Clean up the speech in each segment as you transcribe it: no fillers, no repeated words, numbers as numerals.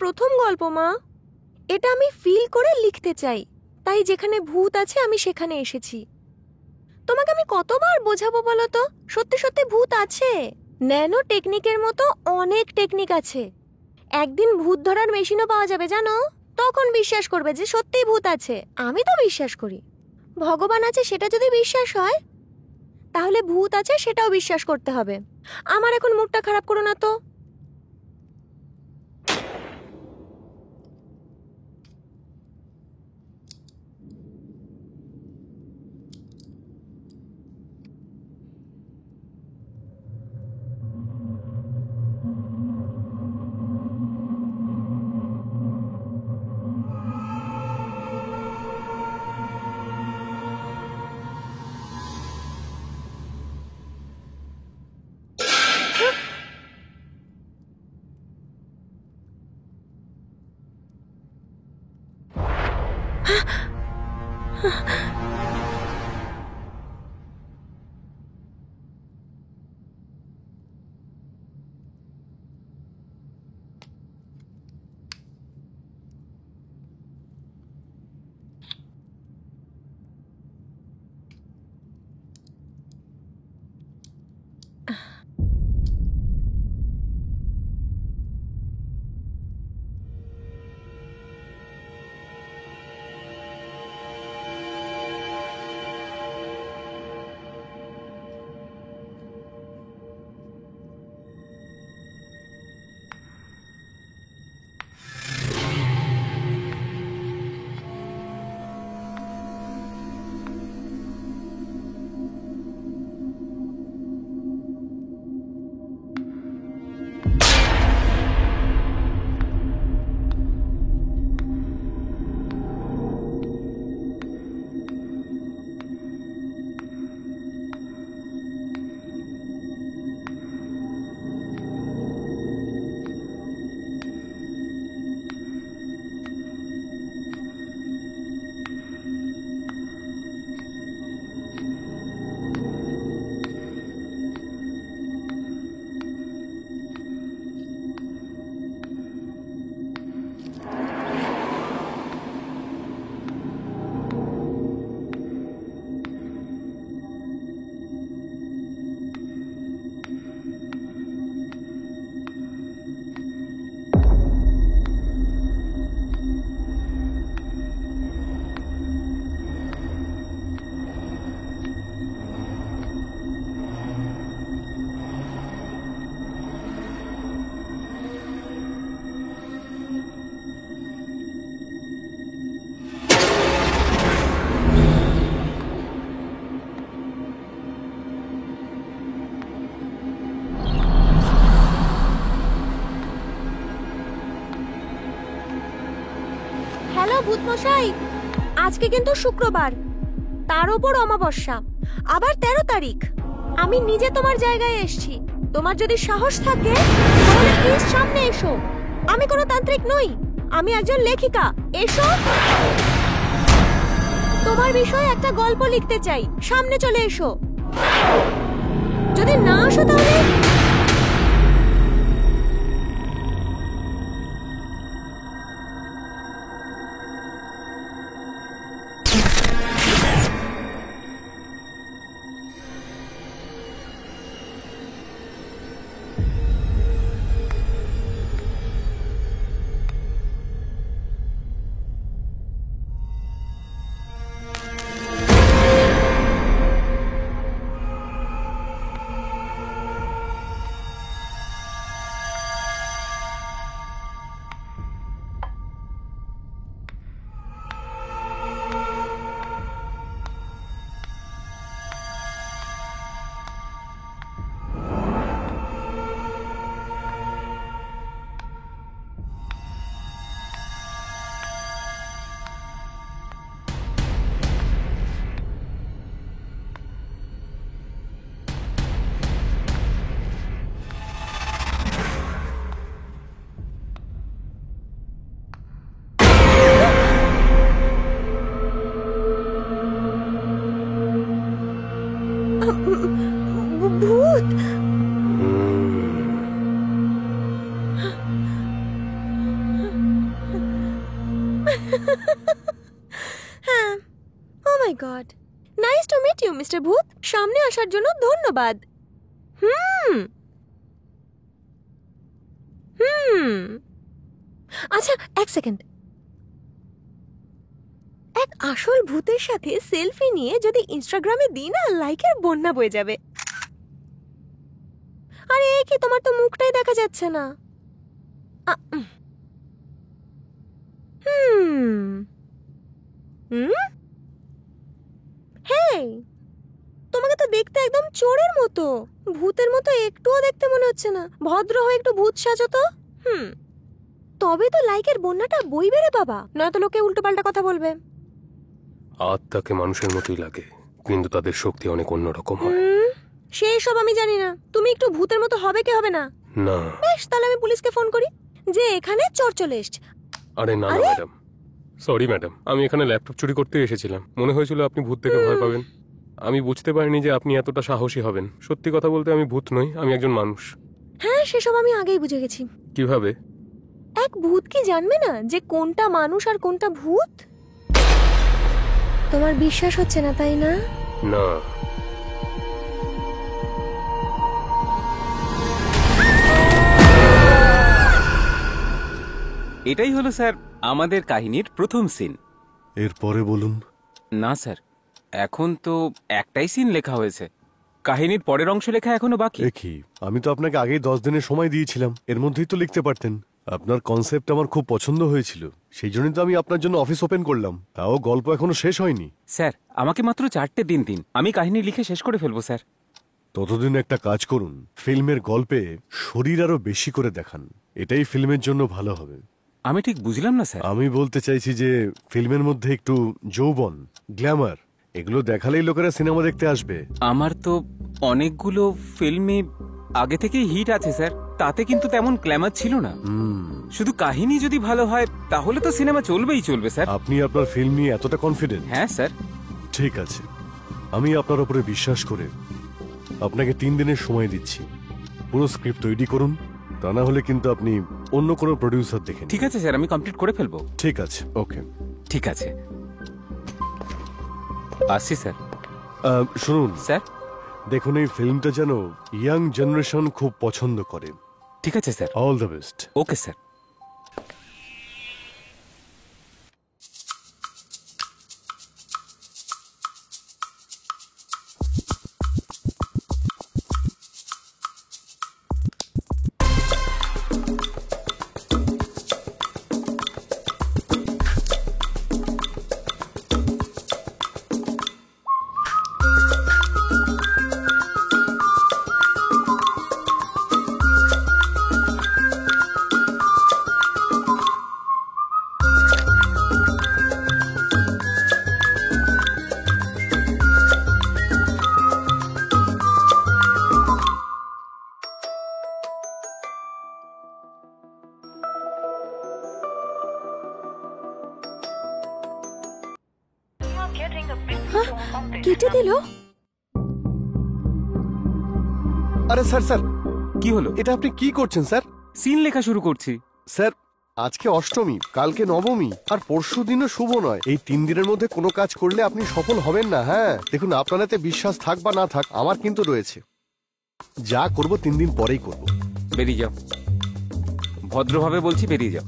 প্রথম গল্প মা। এটা আমি ফিল করে লিখতে চাই, তাই যেখানে ভূত আছে আমি সেখানে এসেছি। তোমাকে আমি কতবার বোঝাবো বলো তো, সত্যি সত্যি ভূত আছে। ন্যানো টেকনিকের মতো অনেক টেকনিক আছে। একদিন ভূত ধরার মেশিনও পাওয়া যাবে জানো, তখন বিশ্বাস করবে যে সত্যিই ভূত আছে। আমি তো বিশ্বাস করি। ভগবান আছে সেটা যদি বিশ্বাস হয়, তাহলে ভূত আছে সেটাও বিশ্বাস করতে হবে। আমার এখন মুডটা খারাপ করো না তো। হ্যালো ভূতমশাই, আজকে কিন্তু শুক্রবার, তার উপর অমাবস্যা, আবার 13 তারিখ। আমি নিজে তোমার জায়গায় এসেছি। তোমার যদি সাহস থাকে তাহলে প্লিজ সামনে এসো। আমি কোনো তান্ত্রিক নই, আমি একজন লেখিকা। এসো, তোমার বিষয়ে একটা গল্প লিখতে চাই। সামনে চলে এসো। যদি না আসো তাহলে God, nice to meet you mister ভূত। সামনে আসার জন্য ধন্যবাদ। আচ্ছা, এক সেকেন্ড। এক আসল ভূতের সাথে সেলফি নিয়ে যদি ইনস্টাগ্রামে দিই না, লাইকের বন্যা বয়ে যাবে। আরে এই কি, তোমার তো মুখটাই দেখা যাচ্ছে না। হেই, তোমাকে তো দেখতে একদম চোরের মতো, ভূতের মতো একটুও দেখতে মনে হচ্ছে না। ভদ্র হয়ে একটু ভূত সাজো তো। তবে তো লাইকের বন্যাটা বইবে রে বাবা, নয়তো লোকে উল্টোপাল্টা কথা বলবে। আত্মাকে মানুষের মতোই লাগে, কিন্তু তাদের শক্তি অনেক অন্যরকম হয়। সেই সব আমি জানি না। তুমি একটু ভূতের মতো হবে কি হবে না? না। বেশ, তাহলে আমি পুলিশকে ফোন করি যে এখানে চোর চলে এসছে। আরে না না ম্যাডাম, সরি ম্যাডাম, আমি এখানে ল্যাপটপ চুরি করতে এসেছিলাম। মনে হয়েছিল আপনি ভূত থেকে ভয় পাবেন। আমি বুঝতে পারিনি যে আপনি এতটা সাহসী হবেন। সত্যি কথা বলতে আমি ভূত নই, আমি একজন মানুষ। হ্যাঁ, সেসব আমি আগেই বুঝে গেছি। কিভাবে? এক ভূত কি জানবে না যে কোনটা মানুষ আর কোনটা ভূত? তোমার বিশ্বাস হচ্ছে না, তাই না? না। এটাই হলো স্যার আমাদের কাহিনীর প্রথম সিন। এরপরে বলুন। না স্যার, এখন তো একটাই সিন লেখা হয়েছে, কাহিনীর পরের অংশ লেখা এখনো বাকি। দেখি, আমি তো আপনাকে আগেই 10 দিনের সময় দিয়েছিলাম, এর মধ্যেই তো লিখতে পারতেন। আপনার কনসেপ্ট আমার খুব পছন্দ হয়েছিল, সেই জন্যই তো আমি আপনার জন্য অফিস ওপেন করলাম। তাও গল্প এখনো শেষ হয়নি। স্যার, আমাকে মাত্র 4টে দিন দিন, আমি কাহিনী লিখে শেষ করে ফেলবো স্যার। ততদিন একটা কাজ করুন, ফিল্মের গল্পে শরীর আরো বেশি করে দেখান, এটাই ফিল্মের জন্য ভালো হবে। আমি ঠিক বুঝলাম না স্যার। আমি বলতে চাইছি যে ফিল্মের মধ্যে একটু যৌবন, গ্ল্যামার, এগুলো দেখালেই লোকেরা সিনেমা দেখতে আসবে। আমার তো অনেকগুলো ফিল্মে আগে থেকেই হিট আছে স্যার, তাতে কিন্তু তেমন গ্ল্যামার ছিল না। শুধু কাহিনী যদি ভালো হয় তাহলে তো সিনেমা চলবেই চলবে স্যার। আপনি আপনার ফিল্ম নিয়ে এতটা কনফিডেন্ট? হ্যাঁ স্যার। ঠিক আছে, আমি আপনার উপরে বিশ্বাস করে আপনাকে 3 দিনের সময় দিচ্ছি। পুরো স্ক্রিপ্ট তৈরি করুন, তা না হলে কিন্তু আপনি অন্য কোনো প্রডিউসার দেখেন। ঠিক আছে স্যার, আমি কমপ্লিট করে ফেলবো। ঠিক আছে, ওকে। ঠিক আছে, আসছি স্যার। শুনুন স্যার। দেখুন, এই ফিল্মটা যেন ইয়াং জেনারেশন খুব পছন্দ করে। ঠিক আছে sir. All the best. Okay sir. কেটে দিল। আরে স্যার, স্যার কি হলো? এটা আপনি কি করছেন স্যার? সিন লেখা শুরু করছি। স্যার, আজকে অষ্টমী, কালকে নবমী, আর পরশু দিনও শুভ নয়। এই 3 দিনের মধ্যে কোনো কাজ করলে আপনি সফল হবেন না। হ্যাঁ দেখুন, আপনার এতে বিশ্বাস থাক বা না থাক, আমার কিন্তু রয়েছে। যা করব 3 দিন পরেই করব। বেরিয়ে যাও, ভদ্রভাবে বলছি, বেরিয়ে যাও।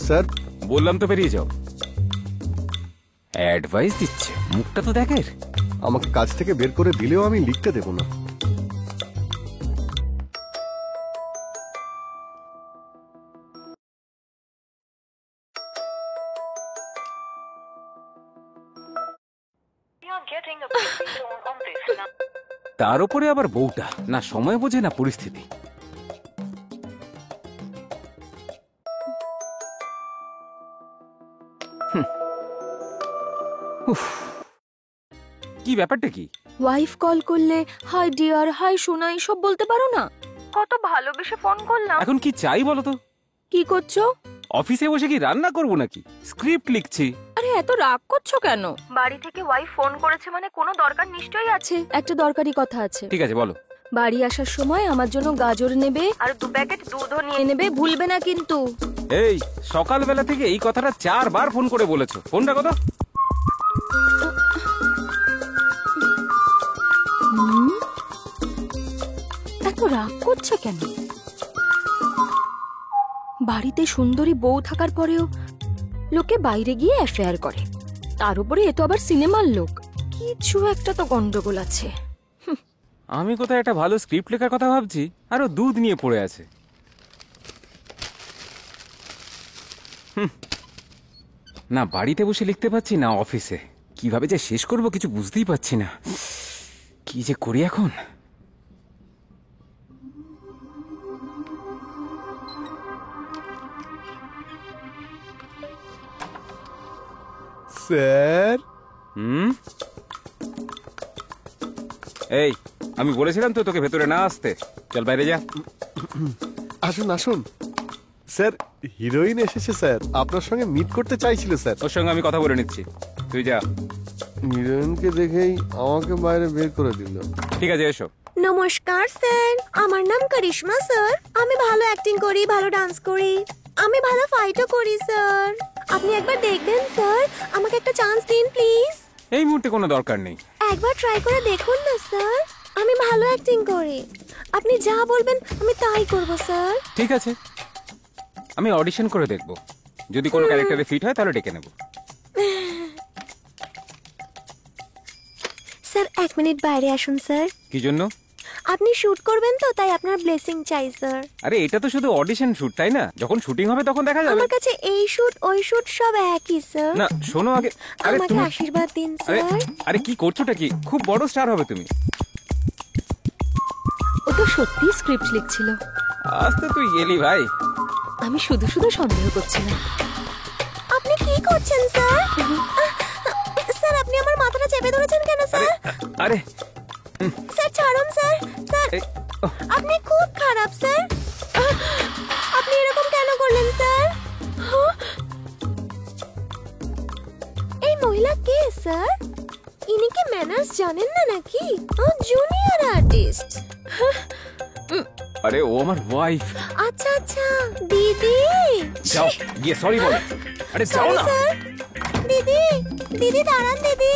স্যার বললাম তো বেরিয়ে যাও। অ্যাডভাইস দিচ্ছে, মুখটা তো দেখের। আমাকে কাজ থেকে বের করে দিলেও আমি লিখতে দেব না। তার উপরে আবার বউটা, না সময় বোঝে না পরিস্থিতি। কি ব্যাপারটা কি? ওয়াইফ কল করলে হাই ডিয়ার, হাই সোনাই সব বলতে পারো না? কত ভালোবেসে ফোন করলাম। এখন কি চাই বলো তো? কি করছো? অফিসে বসে কি রান্না করবো নাকি? স্ক্রিপ্ট লিখছি। আরে এত রাগ করছো কেন? বাড়ি থেকে ওয়াইফ ফোন করেছে মানে কোনো দরকার নিশ্চয়ই আছে। একটা দরকারি কথা আছে। ঠিক আছে বলো। বাড়ি আসার সময় আমার জন্য গাজর নেবে আর 2 প্যাকেট দুধও নিয়ে নেবে, ভুলবে না কিন্তু। এই সকালবেলা থেকে এই কথাটা 4 বার ফোন করে বলেছো, ফোনটা কত? করছে কেন? বাড়িতে সুন্দরী বউ থাকার পরেও লোকে বাইরে গিয়ে অ্যাফেয়ার করে, তার উপরে এ তো আবার সিনেমার লোক। কিছু একটা তো গন্ডগোল আছে। আমি কোথায় একটা ভালো স্ক্রিপ্ট লেখার কথা ভাবছি, আরো দুধ নিয়ে পড়ে আছে। না বাড়িতে বসে লিখতে পাচ্ছি না অফিসে, কিভাবে যে শেষ করব কিছু বুঝতেই পারছি না। কি যে করি এখন? স্যার, এই আমি বলেছিলাম তো তোকে ভেতরে না আসতে, চল বাইরে যা। আসুন আসুন। স্যার, হিরোইন এসেছে স্যার, আপনার সঙ্গে মিট করতে চাইছিল স্যার। ওর সঙ্গে আমি কথা বলে নিচ্ছি, তুই যা। হিরোইনকে দেখেই আমাকে বাইরে বের করে দিল। ঠিক আছে এসো। নমস্কার স্যার, আমার নাম করিশ্মা স্যার। আমি ভালো অ্যাক্টিং করি, ভালো ডান্স করি, আমি ভালো ফাইটও করি স্যার। আপনি একবার দেখবেন স্যার, আমাকে একটা চান্স দিন প্লিজ। এই মুহূর্তে কোনো দরকার নেই। একবার ট্রাই করে দেখুন না স্যার, আমি ভালো অ্যাক্টিং করি। আপনি যা বলবেন আমি তাই করব স্যার। ঠিক আছে, আমি অডিশন করে দেখব, যদি কোনো ক্যারেক্টারে ফিট হয় তাহলে ডেকে নেব। স্যার 1 মিনিট বাইরে আসুন স্যার। কি জন্য? আপনি শুট করবেন তো, তাই আপনার ব্লেসিং চাই স্যার। আরে এটা তো শুধু অডিশন শুট, তাই না? যখন শুটিং হবে তখন দেখা যাবে। আমার কাছে এই শুট ওই শুট সব একই স্যার। না শোনো আগে, আরে আমাকে তুমি, আশীর্বাদ দিন আরে স্যার। আরে কি করছোটা কি? খুব বড় স্টার হবে তুমি। ও তো সত্যি স্ক্রিপ্ট লিখছিল, আস্তে তুই এলি ভাই। আমি শুধু শুধু সন্দেহ করছিলাম। আপনি কি করছেন স্যার? স্যার আপনি আমার মাথাটা চেপে ধরেছেন কেন স্যার? আরে স্যার ছাড়ুন স্যার। স্যার এই, ওহ, আপনি খুব খারাপ স্যার। আপনি এরকম কেন করলেন স্যার? এই মহিলা কে স্যার? ইনি কি ম্যানার্স জানেন না নাকি? Junior artist. আরে ও আমার ওয়াইফ। আচ্ছা আচ্ছা, দিদি। যাও গিয়ে সরি বলো। আরে যাও সরি না। স্যার। দিদি, দিদি দাঁড়ান দিদি।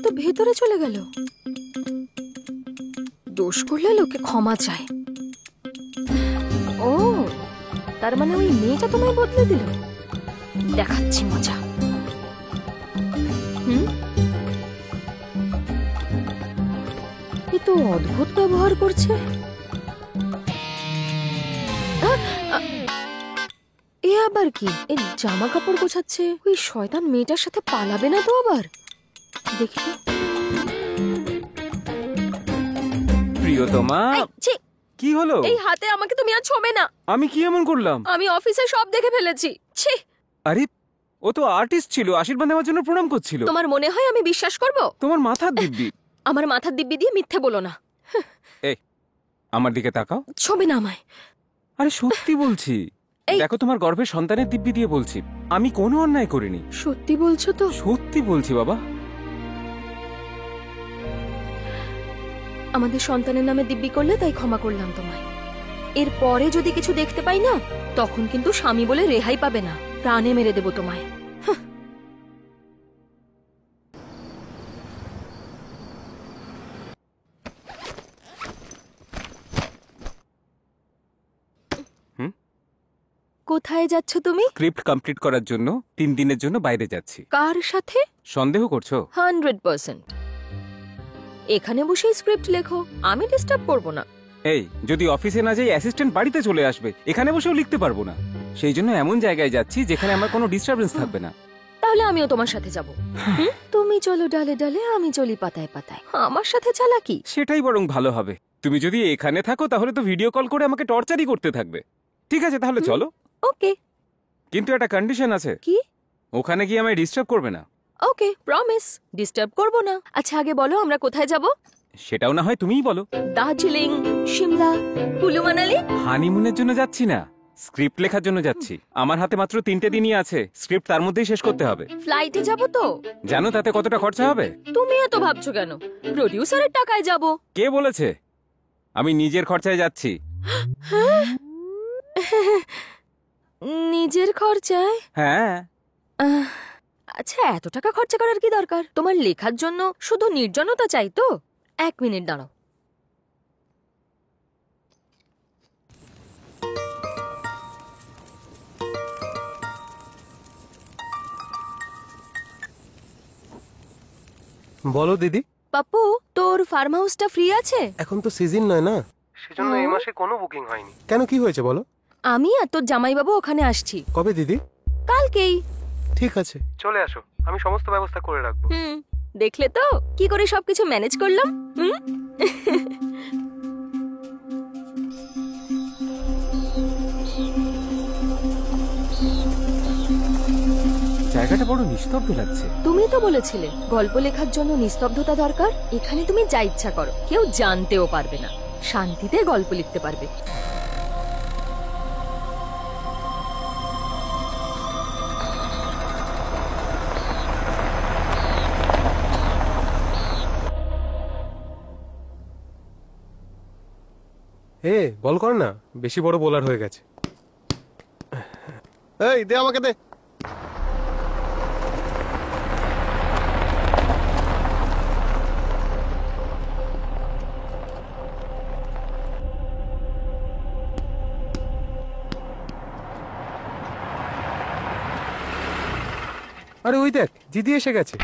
তো ভেতরে চলে গেল। দোষ করলে লোকে ক্ষমা চায়। ও তার মানে ওই মেয়েটা তোমায় বদলে দিল। দেখাচ্ছি মজা। এ তো অদ্ভুত ব্যবহার করছে। এ আবার কি? এ জামা কাপড় গোছাচ্ছে। ওই শয়তান মেয়েটার সাথে পালাবে না তো আবার? দেখি তো। প্রিয়তমা, এই, ছি, কি হলো? এই হাতে আমাকে তুমি আর ছোবে না। আমি কি এমন করলাম? আমি অফিসে সব দেখে ফেলেছি। ছি, আরে ও তো আর্টিস্ট ছিল, আশীর্বাদ নেওয়ার জন্য প্রণাম করছিল। তোমার মনে হয় আমি বিশ্বাস করব? তোমার মাথার দিব্যি। আমার মাথার দিব্যি দিয়ে মিথ্যে বলো না। এই আমার দিকে তাকাও। ছোবে না আমায়। আরে সত্যি বলছি, এই- দেখো তোমার গর্ভের সন্তানের দিব্যি দিয়ে বলছি, আমি কোনো অন্যায় করিনি। সত্যি বলছো তো? সত্যি বলছি বাবা। আমাদের সন্তানের নামে দিব্যি করলে তাই ক্ষমা করলাম তোমায়। এর পরে যদি কিছু দেখতে পাই না, তখন কিন্তু স্বামী বলে রেহাই পাবে না, প্রাণে মেরে দেব তোমায়। কোথায় যাচ্ছ তুমি? স্ক্রিপ্ট কমপ্লিট করার জন্য 3 দিনের জন্য বাইরে যাচ্ছি। কার সাথে? সন্দেহ করছো? 100%। এখানে বসেই স্ক্রিপ্ট লেখো, আমি ডিস্টার্ব করব না। এই যদি অফিসে না যাই অ্যাসিস্ট্যান্ট বাড়িতে চলে আসবে, এখানে বসেও লিখতে পারবো না। সেই জন্য এমন জায়গায় যাচ্ছি যেখানে আমার কোনো ডিস্টারবেন্স থাকবে না। তাহলে আমিও তোমার সাথে যাব। তুমি চলো ডালে ডালে, আমি চলি পাতায় পাতায়। আমার সাথে চালাকি? সেটাই বরং ভালো হবে। তুমি যদি এখানে থাকো তাহলে তো ভিডিও কল করে আমাকে টর্চারই করতে থাকবে। ঠিক আছে তাহলে চলো, ওকে। কিন্তু একটা কন্ডিশন আছে। কি? ওখানে গিয়ে আমায় ডিস্টার্ব করবে না। ওকে প্রমিস, ডিস্টার্ব করব না। আচ্ছা আগে বলো আমরা কোথায় যাব? সেটাও না হয় তুমিই বলো। দার্জিলিং, সিমলা, কুলু মানালি? হানিমুনের জন্য যাচ্ছি না, স্ক্রিপ্ট লেখার জন্য যাচ্ছি। আমার হাতে মাত্র 3টে দিনই আছে, স্ক্রিপ্ট তার মধ্যেই শেষ করতে হবে। ফ্লাইটে যাব তো? জানো তাতে কতটা খরচা হবে? তুমি এত ভাবছো কেন? প্রডিউসারের টাকায় যাব। কে বলেছে? আমি নিজের খরচায় যাচ্ছি। নিজের খরচায়? হ্যাঁ। আহ, আচ্ছা এত টাকা খরচা করার কি দরকার? তোমার লেখার জন্য শুধু নির্জনতা চাই তো? 1 মিনিট দাঁড়াও। বলো দিদি। পাপ্পু, তোর ফার্ম হাউসটা ফ্রি আছে? এখন তো সিজন নয় না, সেজন্য এই মাসে কোনো বুকিং হয়নি। কেন, কি হয়েছে বলো? আমি আর তোর জামাইবাবু ওখানে আসছি। কবে দিদি? কালকেই। ঠিক আছে, চলে আসো, আমি সমস্ত ব্যবস্থা করে রাখবো। দেখলে তো কি করে সবকিছু ম্যানেজ করলাম। জায়গাটা বড় নিস্তব্ধ লাগছে। তুমি তো বলেছিলে গল্প লেখার জন্য নিস্তব্ধতা দরকার। এখানে তুমি যা ইচ্ছা করো, কেউ জানতেও পারবে না, শান্তিতে গল্প লিখতে পারবে। বল কর না, বেশি বড় বোলার হয়ে গেছে। এই দে আমাকে দে। আরে ওই দেখ, দিদি এসে গেছে।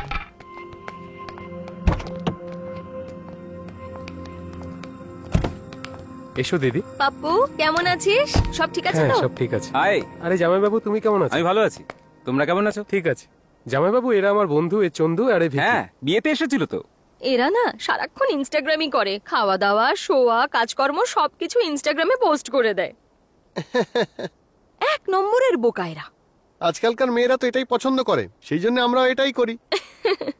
এসো দিদি। পাপ্পু কেমন আছিস? সব ঠিক আছে হ্যাঁ, তো? সব ঠিক আছে। হাই। আরে জামাইবাবু, তুমি কেমন আছো? আমি ভালো আছি, তোমরা কেমন আছো? ঠিক আছে। জামাইবাবু, এরা আমার বন্ধু, এ চন্দু আর এ ভিকি। হ্যাঁ, বিয়েতে এসেছিল তো। এরা না সারাক্ষণ ইনস্টাগ্রামই করে, খাওয়া দাওয়া, শোয়া, কাজকর্ম সবকিছু ইনস্টাগ্রামে পোস্ট করে দেয়। 1 নম্বরের বোকা এরা। আজকালকার মেয়েরা তো এটাই পছন্দ করে, সেই জন্য আমরা এটাই করি।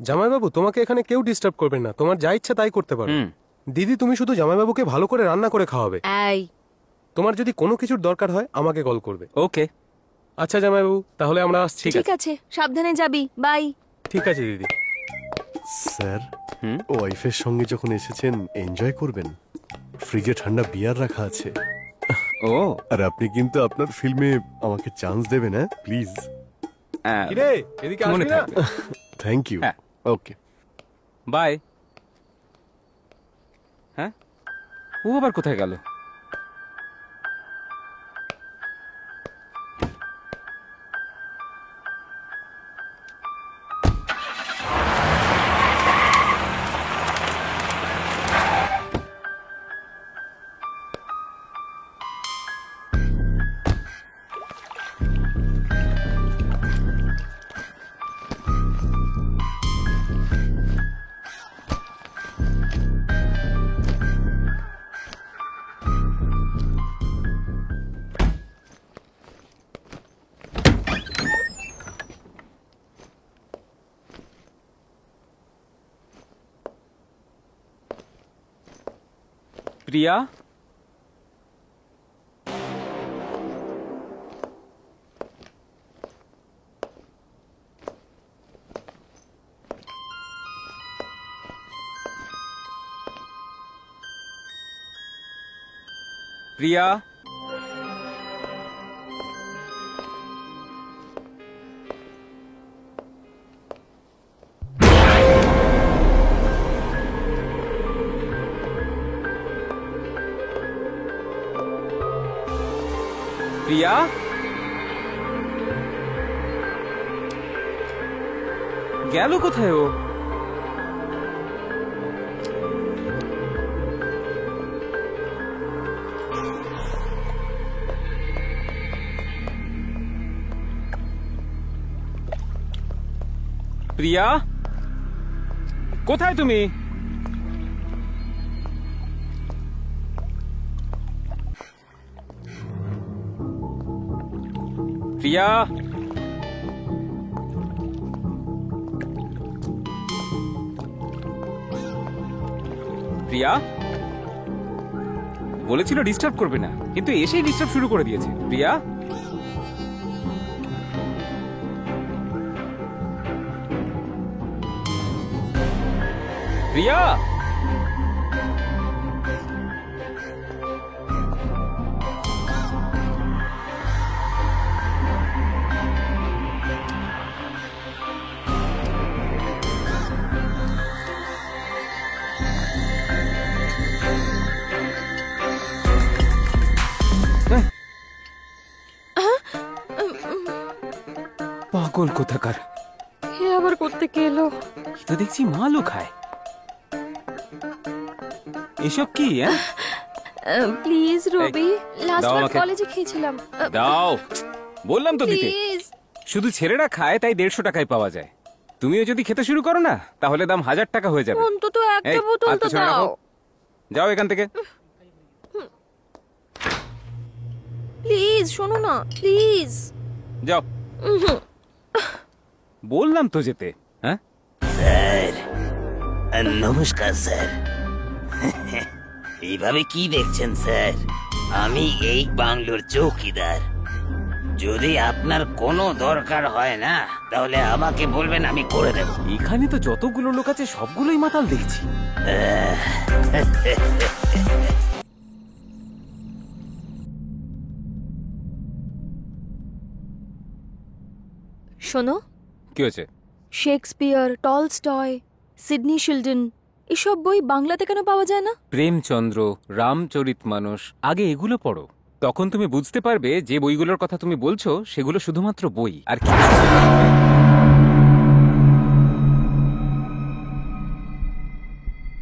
জামাইবাবু, তোমাকে এখানে কেউ ডিস্টার্ব করবে না, তোমার যা ইচ্ছা তাই করতে পারো। হুম। দিদি, তুমি শুধু জামাইবাবুকে ভালো করে রান্না করে খাওয়াবে। এই তোমার যদি কোনো কিছুর দরকার হয় আমাকে কল করবে। ওকে। আচ্ছা জামাইবাবু, তাহলে আমরা আসছি। ঠিক আছে, সাবধানে যাবি। বাই। ঠিক আছে দিদি। স্যার, হুম? ওয়াইফের সঙ্গে যখন এসেছেন এনজয় করবেন। ফ্রিজে ঠান্ডা বিয়ার রাখা আছে। ও আর আপনি কিন্তু আপনার ফিল্মে আমাকে চান্স দেবেন, হ্যাঁ প্লিজ। কিরে, এদিকে মনে আসবি না? থাকবে। Thank you. হ্যাঁ। ওকে। বাই। হ্যাঁ, ও আবার কোথায় গেল? প্রিয়া, প্রিয়া, প্রিয়া, গেল কোথায় ও? প্রিয়া, কোথায় তুমি? প্রিয়া, প্রিয়া বলেছিল ডিস্টার্ব করবে না, কিন্তু এসেই ডিস্টার্ব শুরু করে দিয়েছে। প্রিয়া, প্রিয়া, পাগল কোথাকার। হে আবার করতে এলো। এ তো দেখছি মালও খায়। এসব কি? প্লিজ রবি, লাস্ট দাও বার আমাকে। কলেজে খেয়েছিলাম। দাও, বললাম তো দিতে। প্লিজ। শুধু ছেলেরা খায় তাই 150 টাকায় পাওয়া যায়। তুমিও যদি খেতে শুরু করো না, তাহলে দাম 1000 টাকা হয়ে যাবে। অন্তত একটা এই, বোতল হাত তো পেছনে দাও। রাখো। যাও এখান থেকে। প্লিজ শোনো না, প্লিজ। যাও। বললাম তো যেতে। হ্যাঁ, স্যার, নমস্কার স্যার। এইভাবে কি দেখছেন স্যার? আমি এই বাংলোর চৌকিদার। যদি আপনার কোনো দরকার হয় না, তাহলে আমাকে বলবেন, আমি করে দেব। এখানে তো যতগুলো লোক আছে সবগুলোই মাতাল দেখছি। শোনো, কি হয়েছে? শেক্সপিয়ার, টলস্টয়, সিডনি শিলডন এসব বই বাংলাতে কেন পাওয়া যায় না? প্রেমচন্দ্র, রামচরিত মানস, আগে এগুলো পড়ো। তখন তুমি বুঝতে পারবে যে বইগুলোর কথা তুমি বলছো সেগুলো শুধুমাত্র বই আর কি।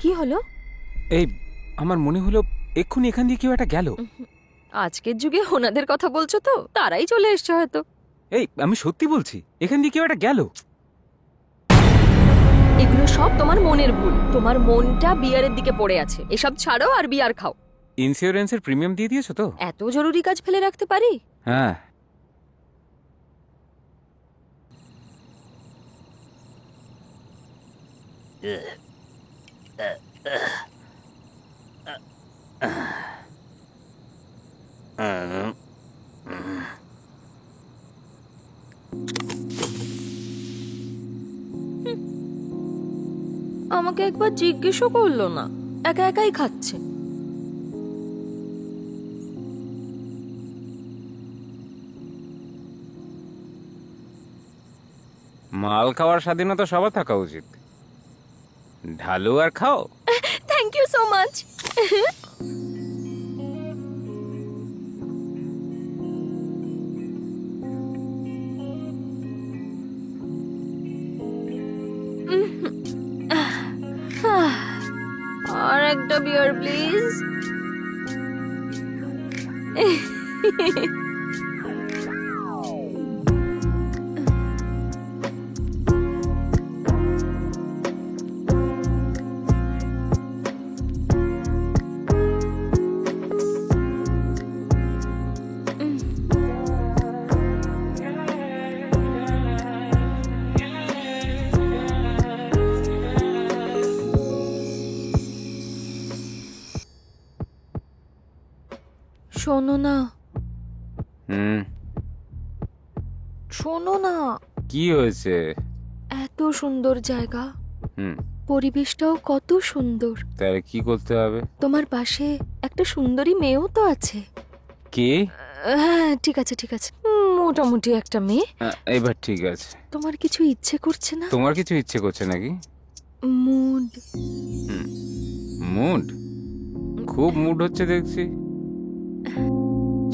কি হলো? এই, আমার মনে হলো এক্ষুনি এখান দিয়ে কেউ একটা গেল। আজকের যুগে ওনাদের কথা বলছো তো, তারাই চলে এসছে হয়তো। এই, আমি সত্যি বলছি, এখান দিয়ে কেউ একটা গেল। এগুলো সব তোমার মনের ভুল। তোমার মনটা বিয়ারের দিকে পড়ে আছে। এসব ছাড়ো আর বিয়ার খাও। ইন্স্যুরেন্সের প্রিমিয়াম দিয়ে দিয়েছো তো? এত জরুরি কাজ ফেলে রাখতে পারি? হ্যাঁ। আমাকে একবার জিজ্ঞেসও করলো না, একা একাই খাচ্ছে। মাল খাওয়ার স্বাধীনতা সবার থাকা উচিত। ঢালো আর খাও। Thank you so much. আর একটা বিয়ার প্লিজ। শোনো না, হুম, শোনো না। কি হয়েছে? এত সুন্দর জায়গা, হুম, পরিবেশটাও কত সুন্দর। তাহলে কি করতে হবে? তোমার পাশে একটা সুন্দরী মেয়েও তো আছে। কে? হ্যাঁ, ঠিক আছে ঠিক আছে, মোটামুটি একটা মেয়ে। এবার ঠিক আছে। তোমার কিছু ইচ্ছে করছে না? তোমার কিছু ইচ্ছে করছে নাকি? মুড। মুড? খুব মুড হচ্ছে দেখছি।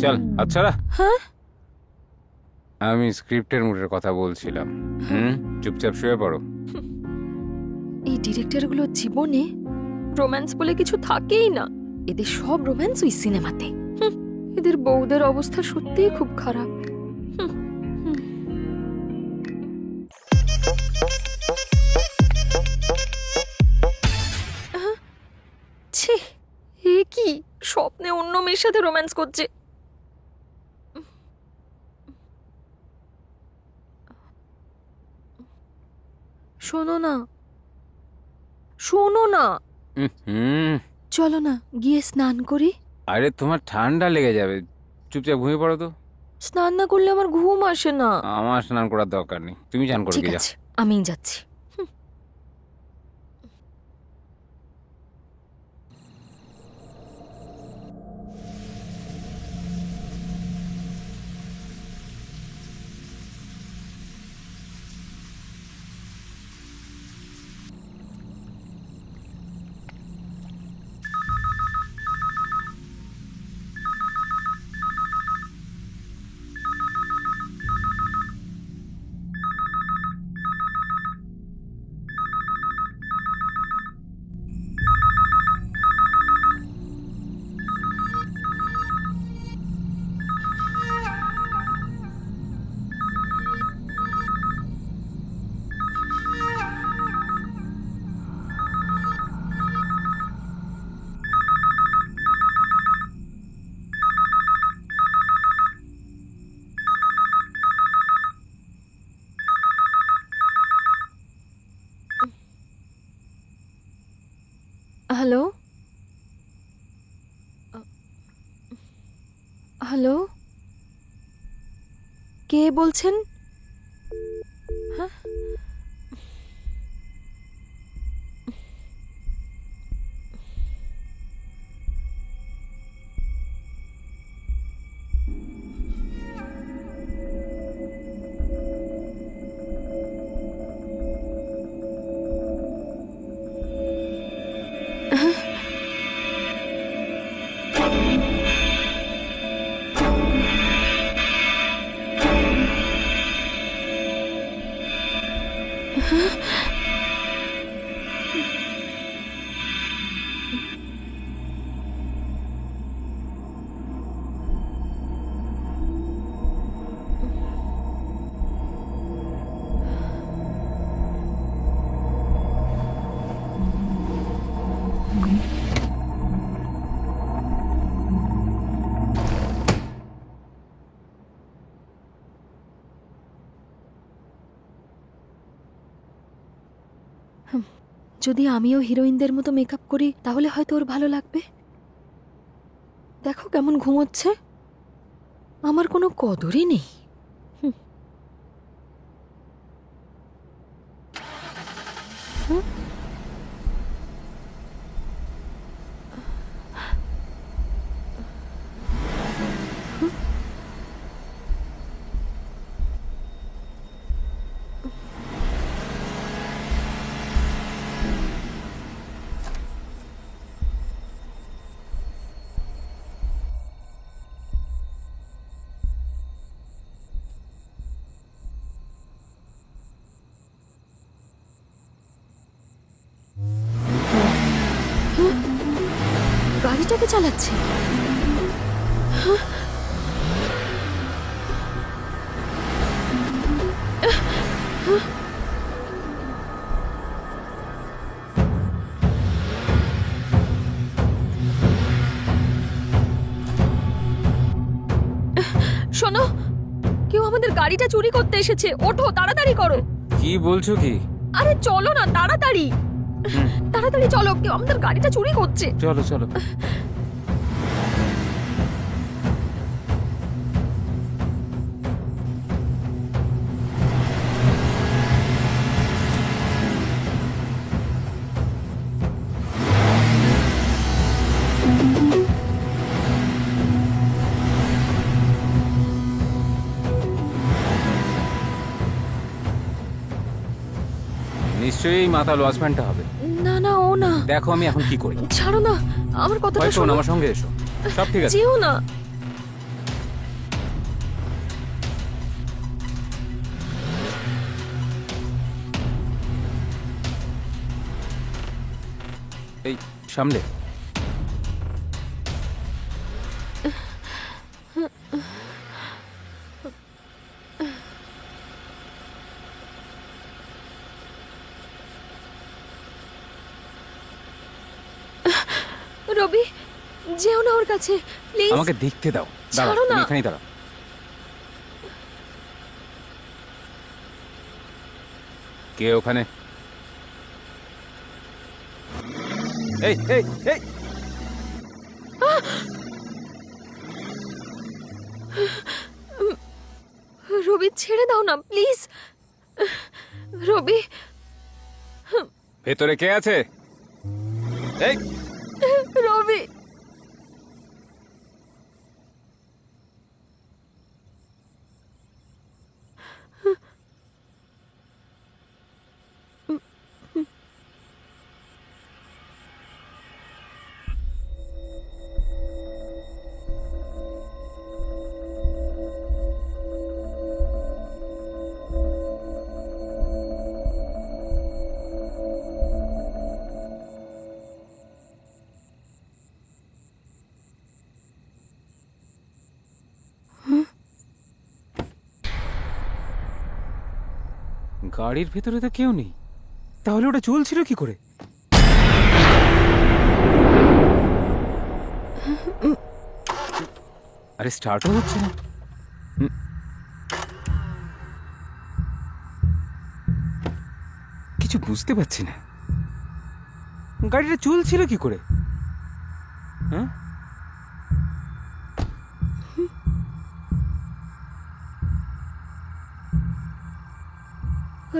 চল, আচ্ছা। হ্যাঁ, আমি স্ক্রিপ্টের মুডের কথা বলছিলাম। চুপচাপ শুয়ে পড়ো। এই ডিরেক্টরগুলোর জীবনে রোম্যান্স বলে কিছু থাকেই না। এদের সব রোম্যান্স ওই সিনেমাতে। এদের বউদের অবস্থা সত্যিই খুব খারাপ। ছি, এ কি স্বপ্নে অন্য মেয়ের সাথে রোম্যান্স করছে। শোনো না, শোনো না। হুম। চলো না গিয়ে স্নান করি। আরে তোমার ঠান্ডা লেগে যাবে, চুপচাপ ঘুমিয়ে পড়ো তো। স্নান না করলে আমার ঘুম আসে না। আমার স্নান করার দরকার নেই, তুমি চান করে ঠিক গিয়ে যাও। আছে, আমিই যাচ্ছি। হ্যালো, হ্যালো, কে বলছেন? হ্যাঁ, যদি আমিও হিরোইনদের মতো মেকআপ করি তাহলে হয়তো ওর ভালো লাগবে। দেখো কেমন ঘুমোচ্ছে, আমার কোনো কদরই নেই। হুম। হুম? গাড়িটাকে চালাচ্ছে। শোনো, কেউ আমাদের গাড়িটা চুরি করতে এসেছে, ওঠো তাড়াতাড়ি করো। কি বলছো কি? আরে চলো না তাড়াতাড়ি, তাড়াতাড়ি চলো, কেউ আমাদের গাড়িটা চুরি করছে। চলো চলো। নিশ্চয়ই এই মাতাল ওয়াচম্যানটা হবে। না না, ও না। দেখো আমি এখন কি করি। ছাড়ো না, আমার কথাটা হয়তো শোনো। আমার সঙ্গে এসো, সব ঠিক আছে। যেও না। এই সামলে। রবি, যেও না ওর কাছে প্লিজ। আমাকে দেখতে দাও, দাঁড়াও, ছাড়ো না। তুমি এখানেই দাঁড়াও। কে ওখানে? এই এই এই রবি ছেড়ে দাও না প্লিজ। রবি, ভেতরে কে আছে? এই রবি। গাড়ির ভেতরে তো কেউ নেই, তাহলে ওটা চলছিল কি করে? আরে স্টার্টও হচ্ছে না। কিছু বুঝতে পারছি না, গাড়িটা চলছিল কি করে? হ্যাঁ,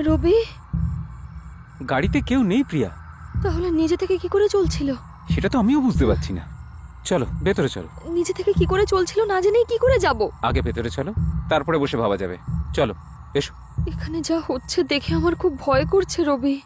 রবি, গাড়িতে কেউ নেই প্রিয়া। তাহলে নিজে থেকে কি করে চলছিল? সেটা তো আমিও বুঝতে পারছি না। চলো ভেতরে চলো। নিজে থেকে কি করে চলছিল না জেনেই কি করে যাব? আগে ভেতরে চলো, তারপরে বসে ভাবা যাবে। চলো এসো। এখানে যা হচ্ছে দেখে আমার খুব ভয় করছে রবি।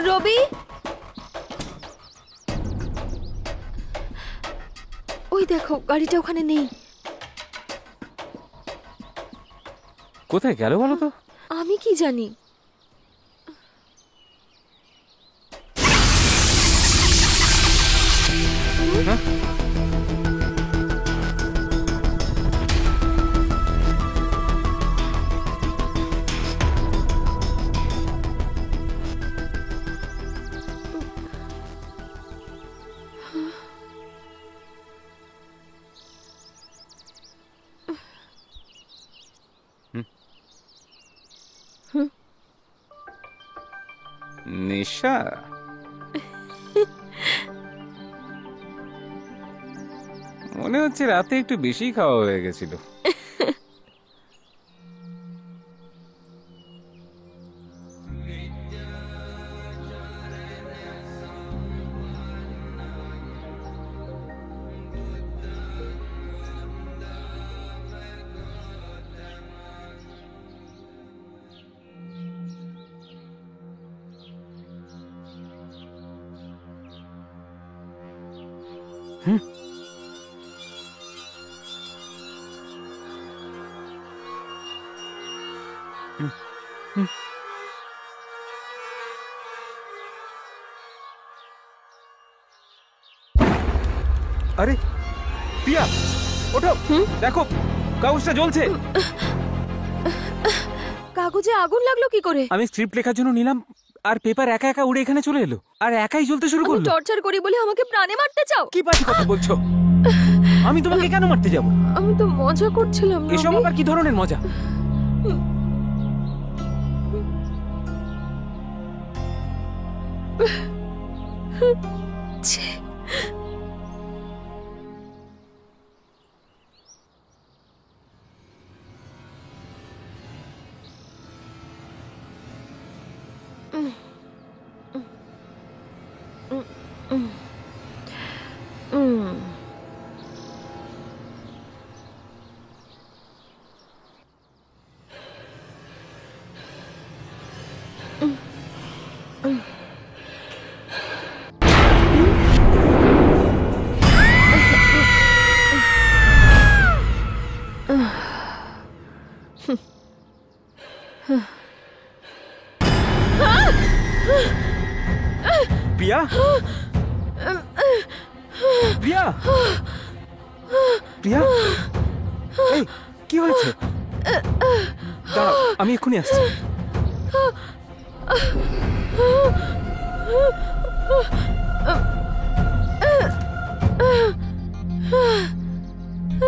রবি, ওই দেখো গাড়িটা ওখানে নেই। কোথায় গেল বলো তো? আমি কি জানি। হ্যাঁ? নেশা? মনে হচ্ছে রাতে একটু বেশি খাওয়া হয়ে গেছিল। আরে প্রিয়া, ওঠো, দেখো কাগজটা জ্বলছে। কাগজে আগুন লাগলো কি করে? আমি স্ক্রিপ্ট লেখার জন্য নিলাম, আর পেপার একা একা উড়ে এখানে চলে এলো, আর একাই জ্বলতে শুরু আমি করলো। টর্চার করি বলে আমাকে প্রাণে মারতে চাও? কি বাজে কথা বলছো? আমি তোমাকে কেন মারতে যাব? আমি তো মজা করছিলাম। এসব রবি। আবার কি ধরনের মজা? ছি। প্রিয়া, প্রিয়া, এই কি হয়েছে? দাঁড়াও, আমি এক্ষুনি আসছি।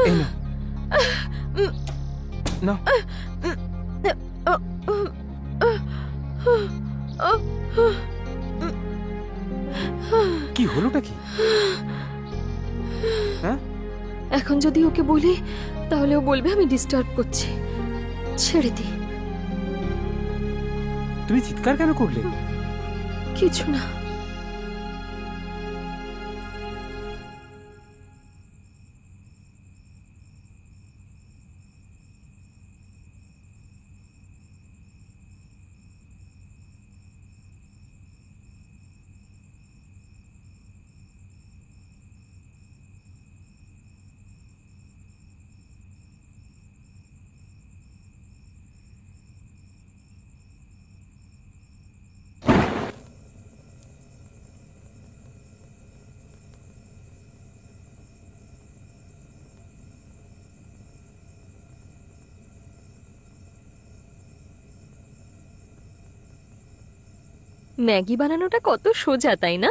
এই নাও, নাও। কি হলোটা কি? হ্যাঁ, এখন যদি ওকে বলি তাহলে ও বলবে আমি ডিস্টার্ব করছি। ছেড়ে দি। তুমি চিৎকার কেন করলে? কিছু না। ম্যাগি বানানোটা কত সোজা, তাই না?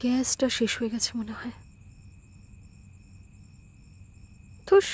গ্যাসটা শেষ হয়ে গেছে মনে হয়। থুস।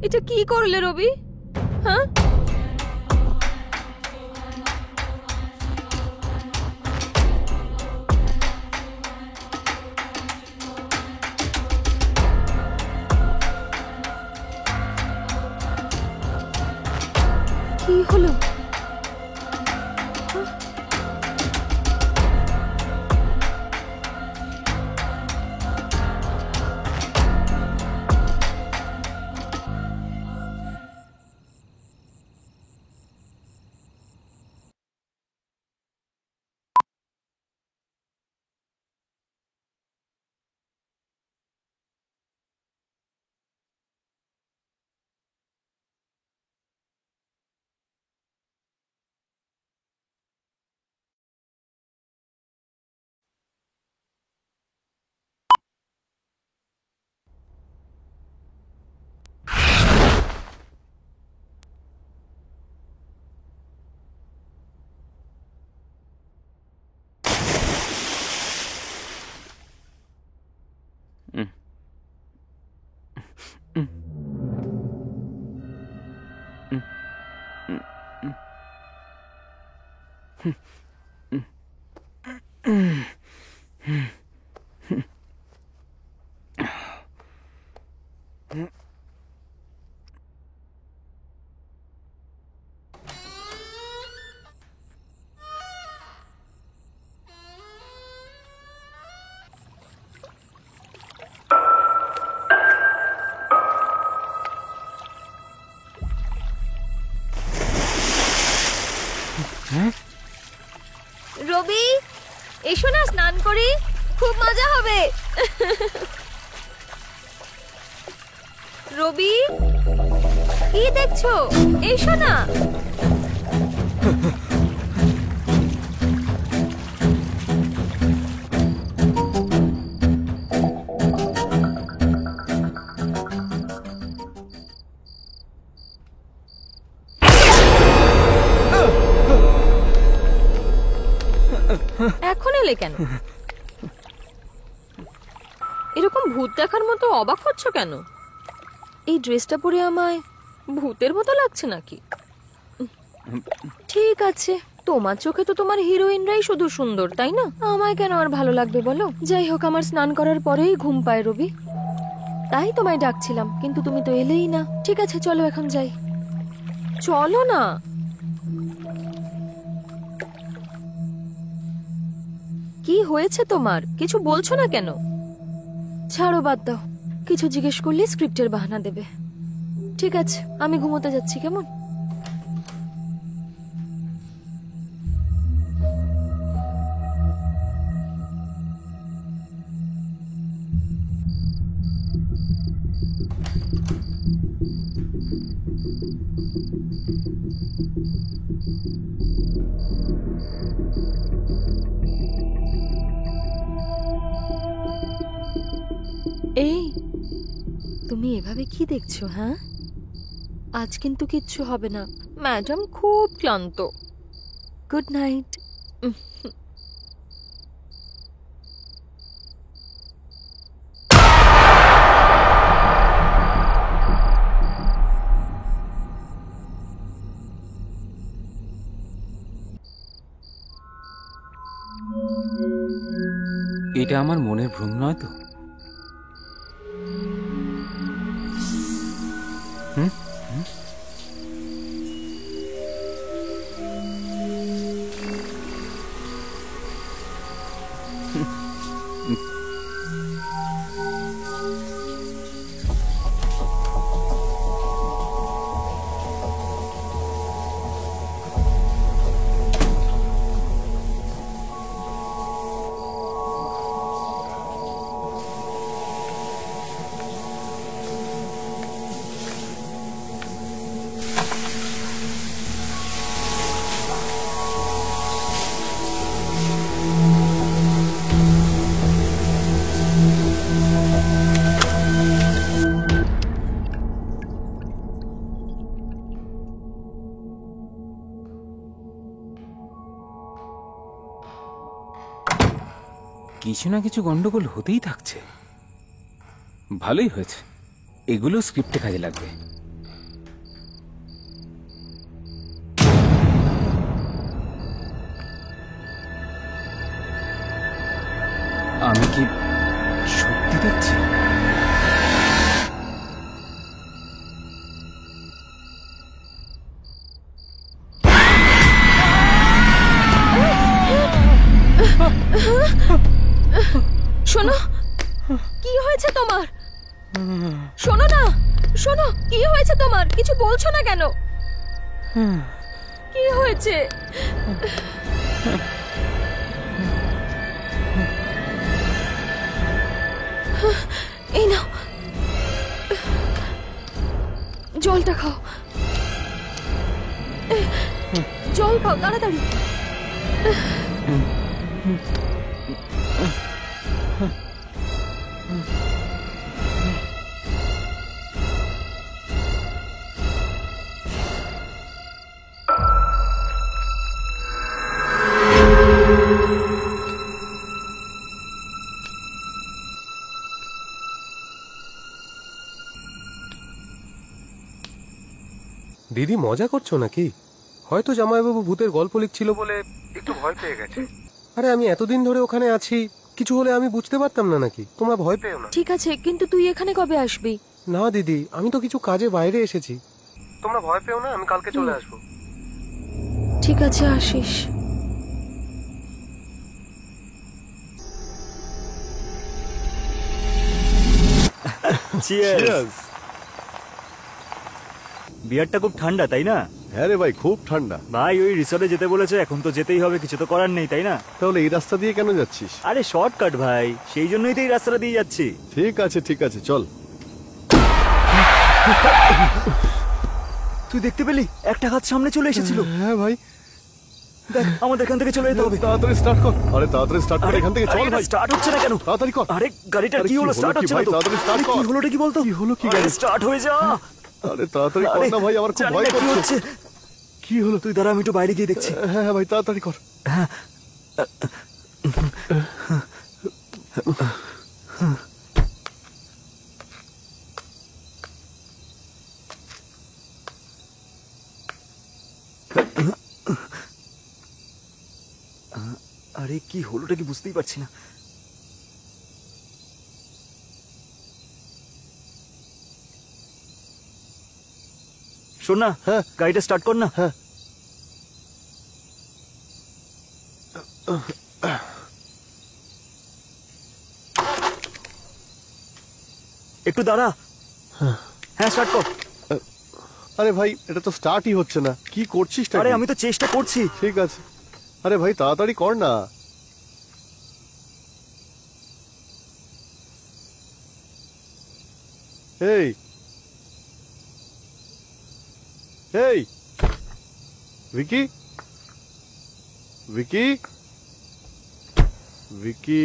এটা কি করলে রবি? হ্যাঁ, কি হলো? রবি, এসো না স্নান করি, খুব মজা হবে। রবি, কি দেখছো? এসো না। এখন এলে কেন? এরকম ভূত দেখার মতো অবাক হচ্ছ কেন? এই ড্রেসটা পরে আমায় ভূতের মতো লাগছে নাকি? ঠিক আছে, তোমার চোখে তো তোমার হিরোইনরাই শুধু সুন্দর, তাই না? আমায় কেন আর ভালো লাগবে বলো? যাই হোক, আমার স্নান করার পরেই ঘুম পায় রবি, তাই তোমায় ডাকছিলাম, কিন্তু তুমি তো এলেই না। ঠিক আছে, চলো এখন যাই। চলো না। কি হয়েছে তোমার? কিছু বলছো না কেন? ছাড়ো, বাদ দাও। কিছু জিজ্ঞেস করলে স্ক্রিপ্টের বাহানা দেবে। ঠিক আছে, আমি ঘুমোতে যাচ্ছি, কেমন? এই, তুমি এভাবে কি দেখছো? হ্যাঁ, আজ কিন্তু কিচ্ছু হবে না। ম্যাডাম খুব ক্লান্ত। Good night. এটা আমার মনের ভ্রম নয় তো? কিছু না কিছু গন্ডগোল হতেই থাকছে। ভালোই হয়েছে, এগুলো স্ক্রিপ্টে কাজে লাগবে। আমি কি সত্যি দেখছি? শোনো, কি হয়েছে তোমার? শোনো না, শোনো, কি হয়েছে তোমার? কিছু বলছো না কেন? কি হয়েছে? এই নাও, জলটা খাও। জল খাও তাড়াতাড়ি। দিদি, মজা করছো নাকি? হয়তো জামাইবাবু ভূতের গল্প লিখছিল বলে একটু ভয় পেয়ে গেছে। আরে আমি এতদিন ধরে ওখানে আছি, কিছু হলে আমি বুঝতে পারতাম না নাকি? তোমরা ভয় পেও না। ঠিক আছে, কিন্তু তুই এখানে কবে আসবি? না দিদি, আমি তো কিছু কাজে বাইরে এসেছি। তোমরা ভয় পেও না, আমি কালকে চলে আসবো। ঠিক আছে, আসিস। চিয়ার্স। বিয়ারটা খুব ঠান্ডা, তাই না? হ্যাঁ রে ভাই, খুব ঠান্ডা। ভাই ওই রিসর্টে যেতে বলেছে, এখন তো যেতেই হবে, কিছু তো করার নেই, তাই না? তাহলে এই রাস্তা দিয়ে কেন যাচ্ছিস? আরে শর্টকাট ভাই, সেই জন্যই তো এই রাস্তাটা দিয়ে যাচ্ছি। ঠিক আছে চল। তুই দেখতে পেলি একটা হাত সামনে চলে এসেছিল। হ্যাঁ ভাই, দেখ আমাদের এখান থেকে চলে যেতে হবে। তাড়াতাড়ি স্টার্ট কর। আরে তাড়াতাড়ি স্টার্ট কর, এখান থেকে চল ভাই। স্টার্ট হচ্ছে না কেন? তাড়াতাড়ি কর। আরে গাড়িটা আরে কি হলো? স্টার্ট কি হচ্ছে না ভাই, তো। তাড়াতাড়ি start আরে কর। কি হলোটা কি বলতো? কি হলো, কি গাড়ি? স্টার্ট হয়ে যা। আরে তাড়াতাড়ি কর আরে, না ভাই, আমার খুব জানি ভয় না কি করছে। হচ্ছে। কি হলো? তুই দাঁড়া, আমি একটু বাইরে গিয়ে দেখছি। হ্যাঁ ভাই, তাড়াতাড়ি কর। আরে কি হলোটা কি বুঝতেই পারছি না। শোন না, হ্যাঁ। গাড়িটা স্টার্ট কর না। হ্যাঁ। একটু দাঁড়া। হ্যাঁ স্টার্ট কর। আরে ভাই, এটা তো স্টার্টই হচ্ছে না, কি করছিস? আরে আমি তো চেষ্টা করছি। ঠিক আছে। আরে ভাই তাড়াতাড়ি কর না। এই এই ভিকি, ভিকি, ভিকি,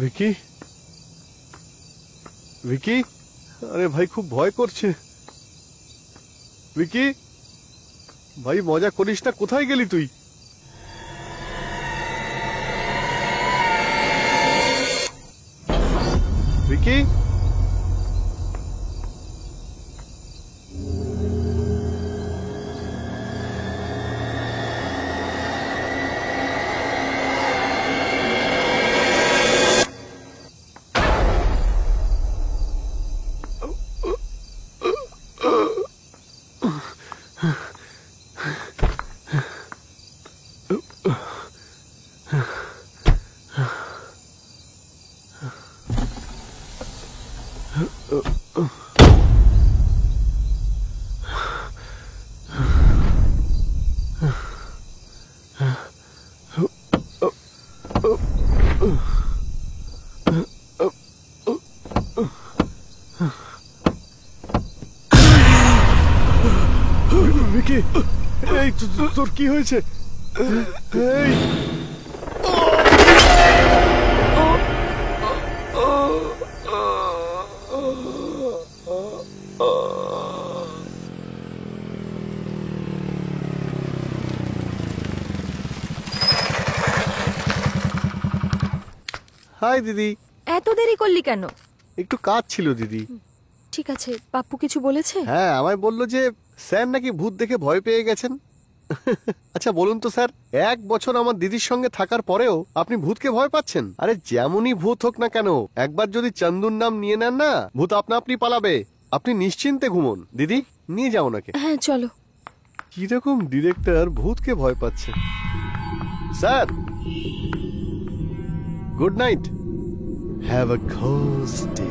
ভিকি, ভিকি, আরে ভাই খুব ভয় করছে। ভিকি ভাই, মজা করিস না, কোথায় গেলি তুই? ভিকি, ভিকি, এই তোর কি হয়েছে? এই হাই দিদি। এত দেরি করলি কেন? একটু কাজ ছিল দিদি। ঠিক আছে, পাপ্পু কিছু বলেছে? হ্যাঁ, আমায় বললো যে স্যার নাকি ভূত দেখে ভয় পেয়ে গেছেন। আচ্ছা বলুন তো স্যার, 1 বছর আমার দিদির সঙ্গে থাকার পরেও আপনি ভূতকে ভয় পাচ্ছেন? আরে যেমনই ভূত হোক না কেন, একবার যদি চন্দুর নাম নিয়ে নেন না, ভূত আপনা আপনি পালাবে। আপনি নিশ্চিন্তে ঘুমন। দিদি নিয়ে যাও ওনাকে। হ্যাঁ চলো। কিরকম ডিরেক্টর ভূতকে ভয় পাচ্ছে। Sir, good night, have a ghost day.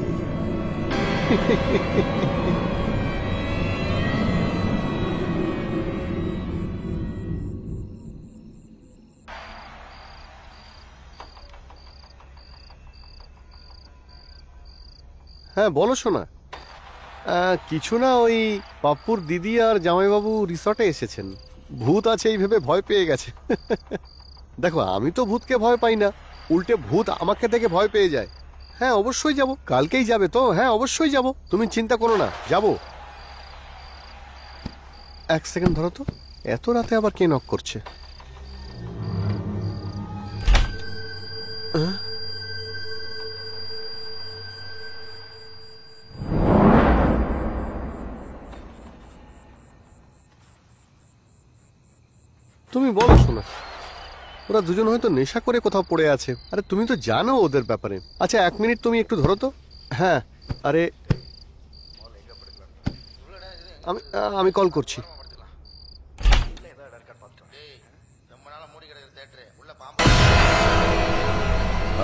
হ্যাঁ বলো শোনা। কিছু না, ওই পাপ্পুর দিদি আর জামাইবাবু রিসর্টে এসেছেন। ভূত আছে এই ভেবে ভয় পেয়ে গেছে। দেখো, আমি তো ভূতকে ভয় পাই না, উল্টে ভূত আমাকে দেখে ভয় পেয়ে যায়। হ্যাঁ অবশ্যই যাব। কালকেই যাবে তো? হ্যাঁ অবশ্যই যাব, তুমি চিন্তা করো না, যাব। 1 সেকেন্ড ধরো তো, এত রাতে আবার কে নক করছে? তুমি বলো শোনা। ওরা দুজন হয়তো নেশা করে কোথাও পড়ে আছে। আরে তুমি তো জানো ওদের ব্যাপারে। আচ্ছা 1 মিনিট তুমি একটু ধরো তো। হ্যাঁ, আরে আমি কল করছি।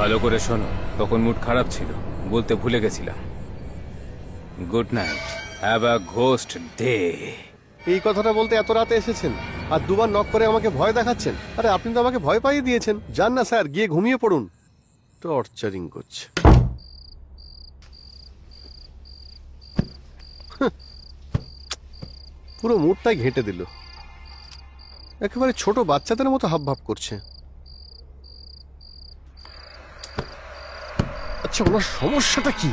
ভালো করে শোনো, তখন মুড খারাপ ছিল, বলতে ভুলে গেছিলাম। Good night, have a ghost day. এই কথাটা বলতে এত রাতে এসেছেন আর দুবার নক করে আমাকে ভয় দেখাচ্ছেন। আরে আপনি তো আমাকে ভয় পাইয়ে দিয়েছেন। যান না স্যার, গিয়ে ঘুমিয়ে পড়ুন। টর্চারিং করছে। পুরো মুডটাই ঘেঁটে দিল। একেবারে ছোট বাচ্চাদের মতো হাবভাব করছে। আচ্ছা ওনার সমস্যাটা কি?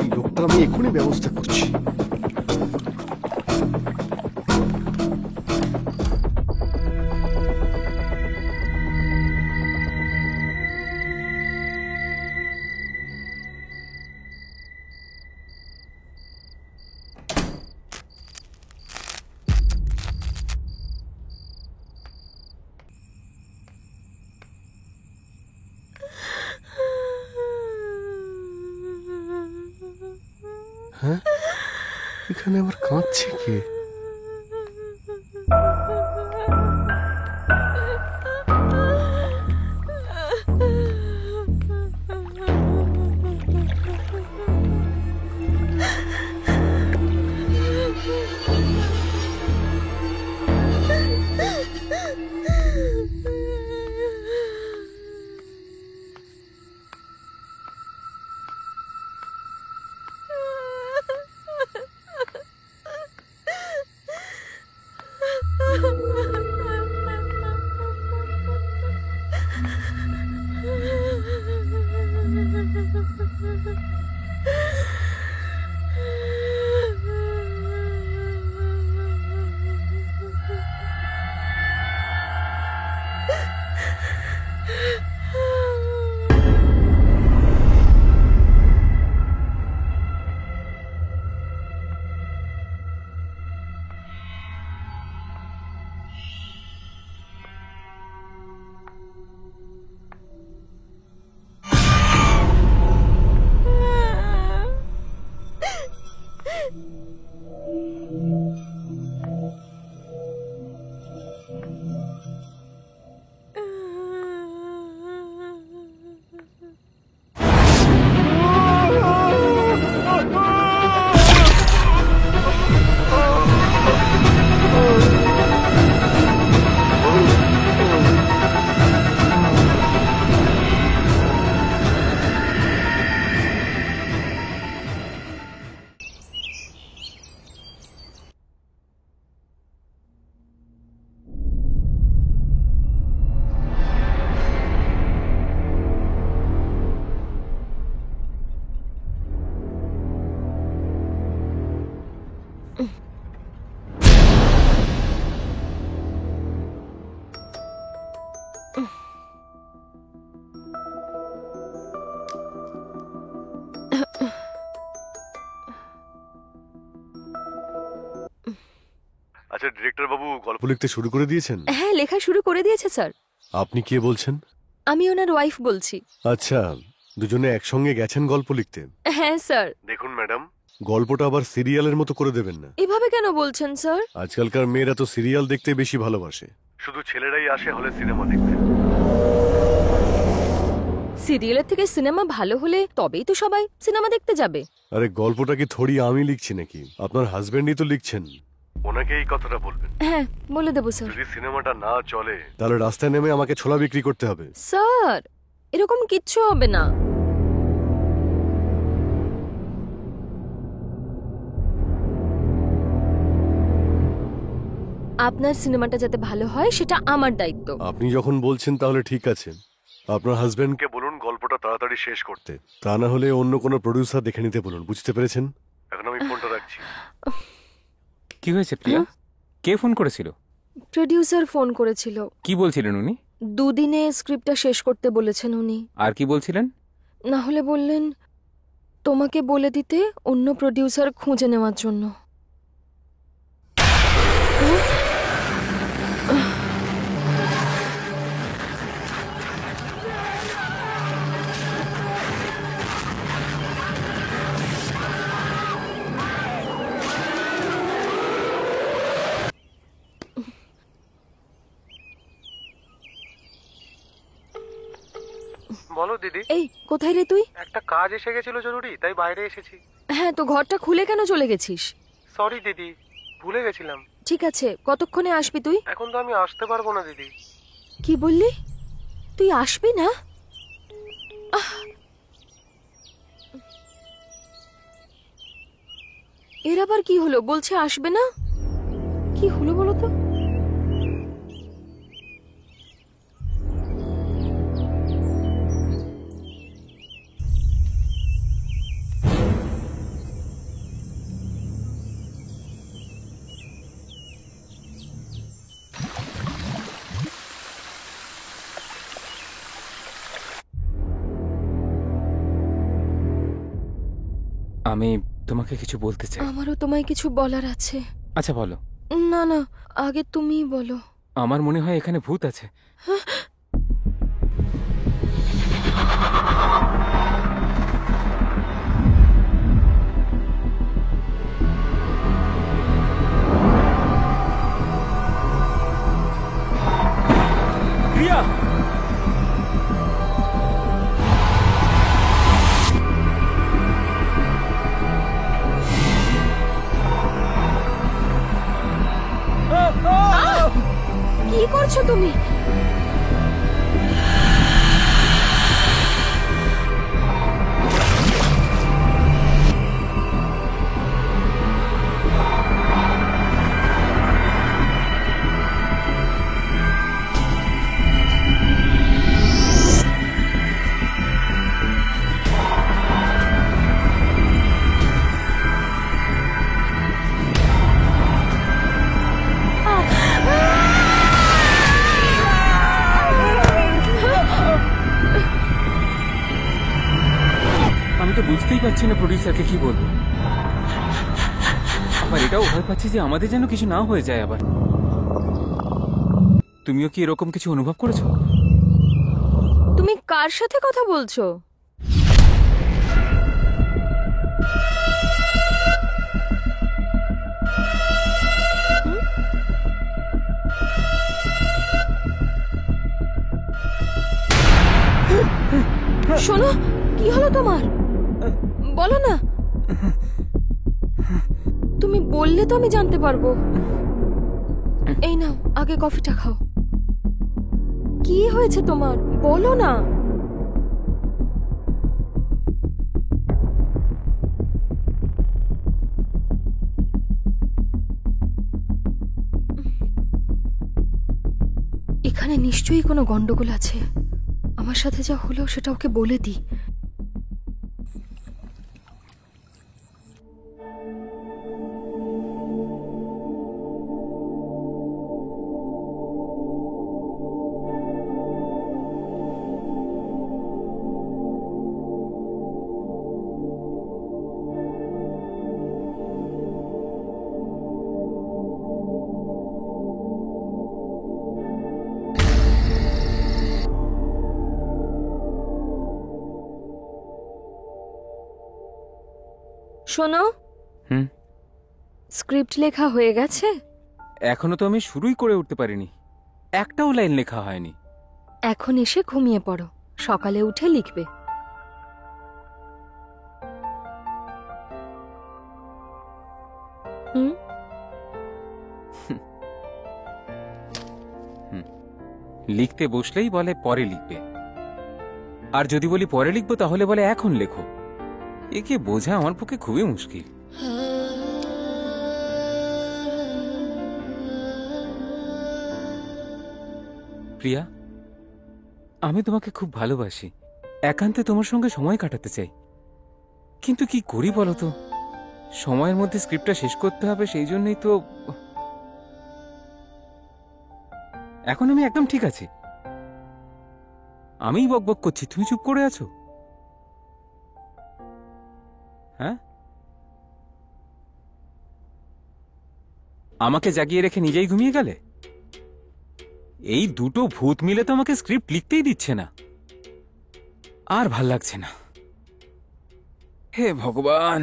এই লোকটার আমি এক্ষুনি ব্যবস্থা করছি। হ্যাঁ, এখানে আবার কাঁদছে কে? আচ্ছা ডিরেক্টর বাবু গল্প লিখতে শুরু করে দিয়েছেন? হ্যাঁ, লেখা শুরু করে দিয়েছে স্যার। আপনি কে বলছেন? আমি ওনার ওয়াইফ বলছি। আচ্ছা, দুজনে একসঙ্গে গেছেন গল্প লিখতে? হ্যাঁ স্যার। দেখুন ম্যাডাম, গল্পটা আবার সিরিয়ালের মতো করে দেবেন না। এভাবে কেন বলছেন স্যার? আজকালকার মেয়েরা তো সিরিয়াল দেখতে বেশি ভালোবাসে। শুধু ছেলেরাই আসে হলে সিনেমা দেখতে। সিরিয়ালের থেকে সিনেমা ভালো হলে তবেই তো সবাই সিনেমা দেখতে যাবে। আরে গল্পটা কি থোড়ি আমি লিখছি নাকি? আপনার হাজবেন্ডই তো লিখছেন। ওনাকে এই কথাটা বলবেন। হ্যাঁ, বলে দেবো স্যার। যদি সিনেমাটা না চলে তাহলে রাস্তায় নেমে আমাকে ছোলা বিক্রি করতে হবে। স্যার, এরকম কিচ্ছু হবে না। আপনার সিনেমাটা যাতে ভালো হয় সেটা আমার দায়িত্ব। আপনি যখন বলছেন তাহলে ঠিক আছে। আপনার হাজবেন্ডকে বলুন গল্পটা তাড়াতাড়ি শেষ করতে। তা না হলে অন্য কোনো প্রডিউসার দেখে নিতে বলুন। বুঝতে পেরেছেন? এখন আমি ফোনটা রাখছি। কি হয়েছে প্রিয়া? কে ফোন করেছিল? প্রডিউসার ফোন করেছিল। কি বলছিলেন উনি? 2 দিনে স্ক্রিপ্টটা শেষ করতে বলেছেন উনি। আর কি বলছিলেন? না হলে বললেন তোমাকে বলে দিতে অন্য প্রডিউসার খুঁজে নেওয়ার জন্য। বলো দিদি। এই কোথায় রে তুই? একটা কাজ এসে গেছিল জরুরি, তাই বাইরে এসেছি। হ্যাঁ, তো ঘরটা খুলে কেন চলে গেছিস? সরি দিদি, ভুলে গেছিলাম। ঠিক আছে, কতক্ষণে আসবি তুই? এখন তো আমি আসতে পারবো না দিদি। কি বললি? তুই আসবি না? এর আবার কি হলো? বলছে আসবে না? কি হলো বলো তো? আমি তোমাকে কিছু বলতে চাই। আমারও তোমায় কিছু বলার আছে। আচ্ছা বলো। না না, আগে তুমিই বলো। আমার মনে হয় এখানে ভূত আছে। প্রিয়া! কি করছো তুমি? আমি তো বুঝতেই পারছি না প্রডিউসারকে কি বলবো। আবার এটাও ভয় পাচ্ছি যে আমাদের যেন কিছু না হয়ে যায় আবার। তুমিও কি এরকম কিছু অনুভব করেছো? তুমি কার সাথে কথা বলছো? শোনো, কি হলো তোমার? বলো না। তুমি বললে তো আমি জানতে পারবো। এই নাও, আগে কফিটা খাও। কি হয়েছে তোমার? বলো না। এখানে নিশ্চয়ই কোনো গন্ডগোল আছে। আমার সাথে যা হলো সেটা ওকে বলে দিই। শোনো, স্ক্রিপ্ট লেখা হয়ে গেছে? এখনো তো আমি শুরুই করে উঠতে পারিনি, একটাও লাইন লেখা হয়নি। এখন এসে ঘুমিয়ে পড়ো, সকালে উঠে লিখবে। লিখতে বসলেই বলে পরে লিখবে, আর যদি বলি পরে লিখবো তাহলে বলে এখন লেখো। একে বোঝা আমার পক্ষে খুবই মুশকিল। প্রিয়া, আমি তোমাকে খুব ভালোবাসি, একান্তে তোমার সঙ্গে সময় কাটাতে চাই, কিন্তু কি করি বলো তো? সময়ের মধ্যে স্ক্রিপ্টটা শেষ করতে হবে, সেই জন্যই তো। এখন আমি একদম ঠিক আছি, আমিই বকবক করছি, তুমি চুপ করে আছো। হ্যাঁ, আমাকে জাগিয়ে রেখে নিজেই ঘুমিয়ে গেলে? এই দুটো ভূত মিলে তো আমাকে স্ক্রিপ্ট লিখতেই দিচ্ছে না, আর ভাল লাগছে না। হে ভগবান।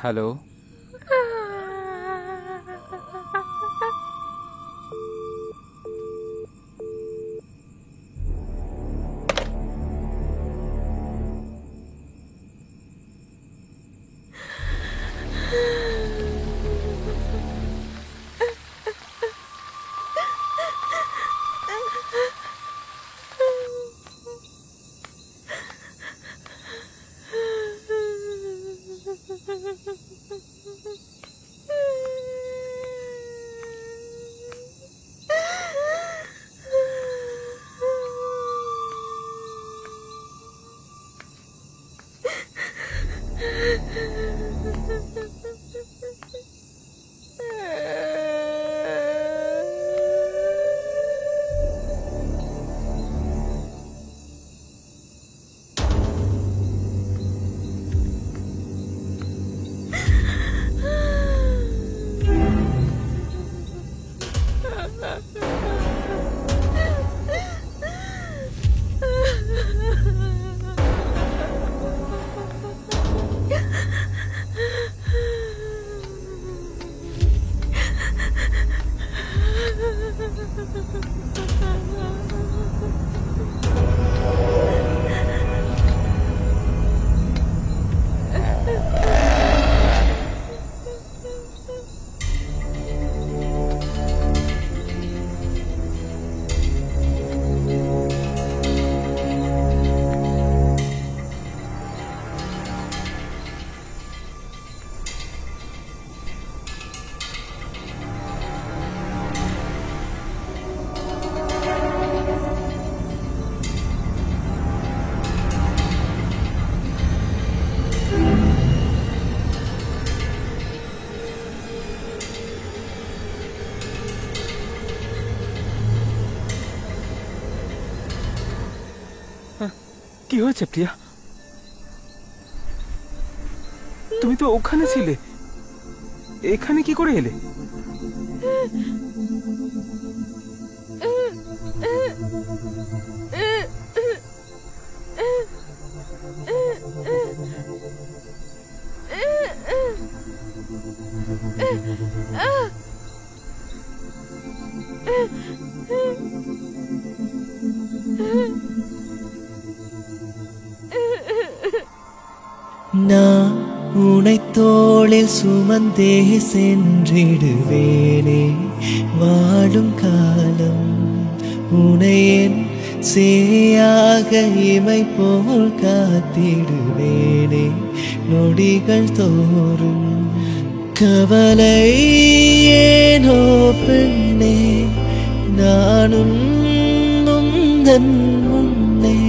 হ্যালো, কি হয়েছে প্রিয়া? তুমি তো ওখানে ছিলে, এখানে কি করে এলে? நான் உனை தோளில் சுமந்தே சென்றிடுவேனே வாழும் காலம், உனை என் சேயாக இமை போல் காத்திடுவேனே நொடிகள் தோறும். கவலை ஏனோ பெண்ணே, நானும் உந்தன் முன்னே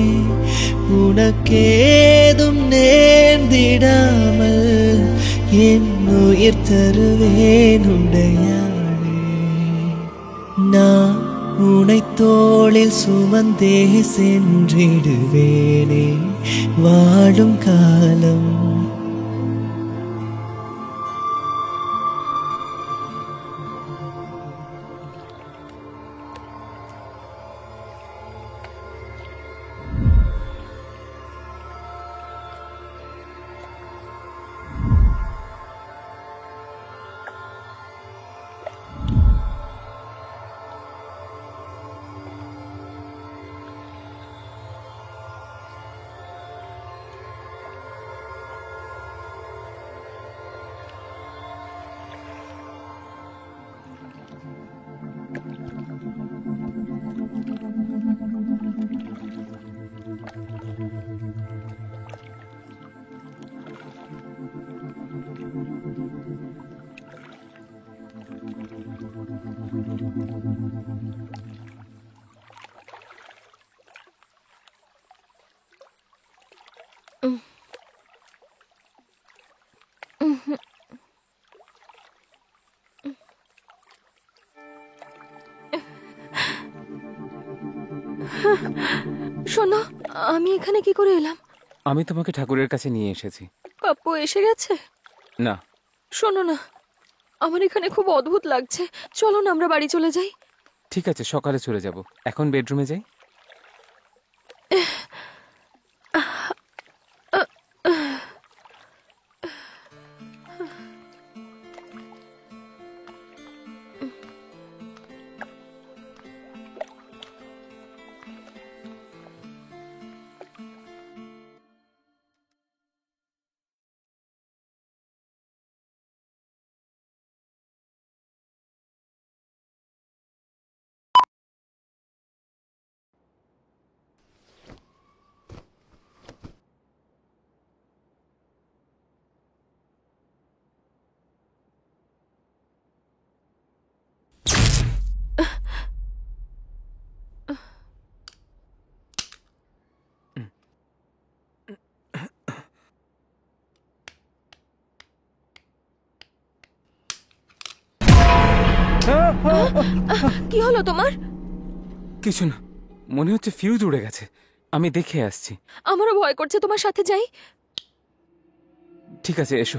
உனக்கேதும் நேர்ந்திடாமல் என் உயிர் தருவேன் உடையாளே. நான் உனை தோளில் சுமந்தே சென்றிடுவேனே வாழும் காலம். শোনো, আমি এখানে কি করে এলাম? আমি তোমাকে ঠাকুরের কাছে নিয়ে এসেছি। পাপ্পু এসে গেছে? না, শোনো না, আমার এখানে খুব অদ্ভুত লাগছে, চলো না আমরা বাড়ি চলে যাই। ঠিক আছে, সকালে চলে যাব। এখন বেডরুমে যাই। কি হলো তোমার? কিছু না, মনে হচ্ছে ফিউজ উড়ে গেছে। আমি দেখে আসছি। আমারও ভয় করছে, তোমার সাথে যাই। ঠিক আছে, এসো।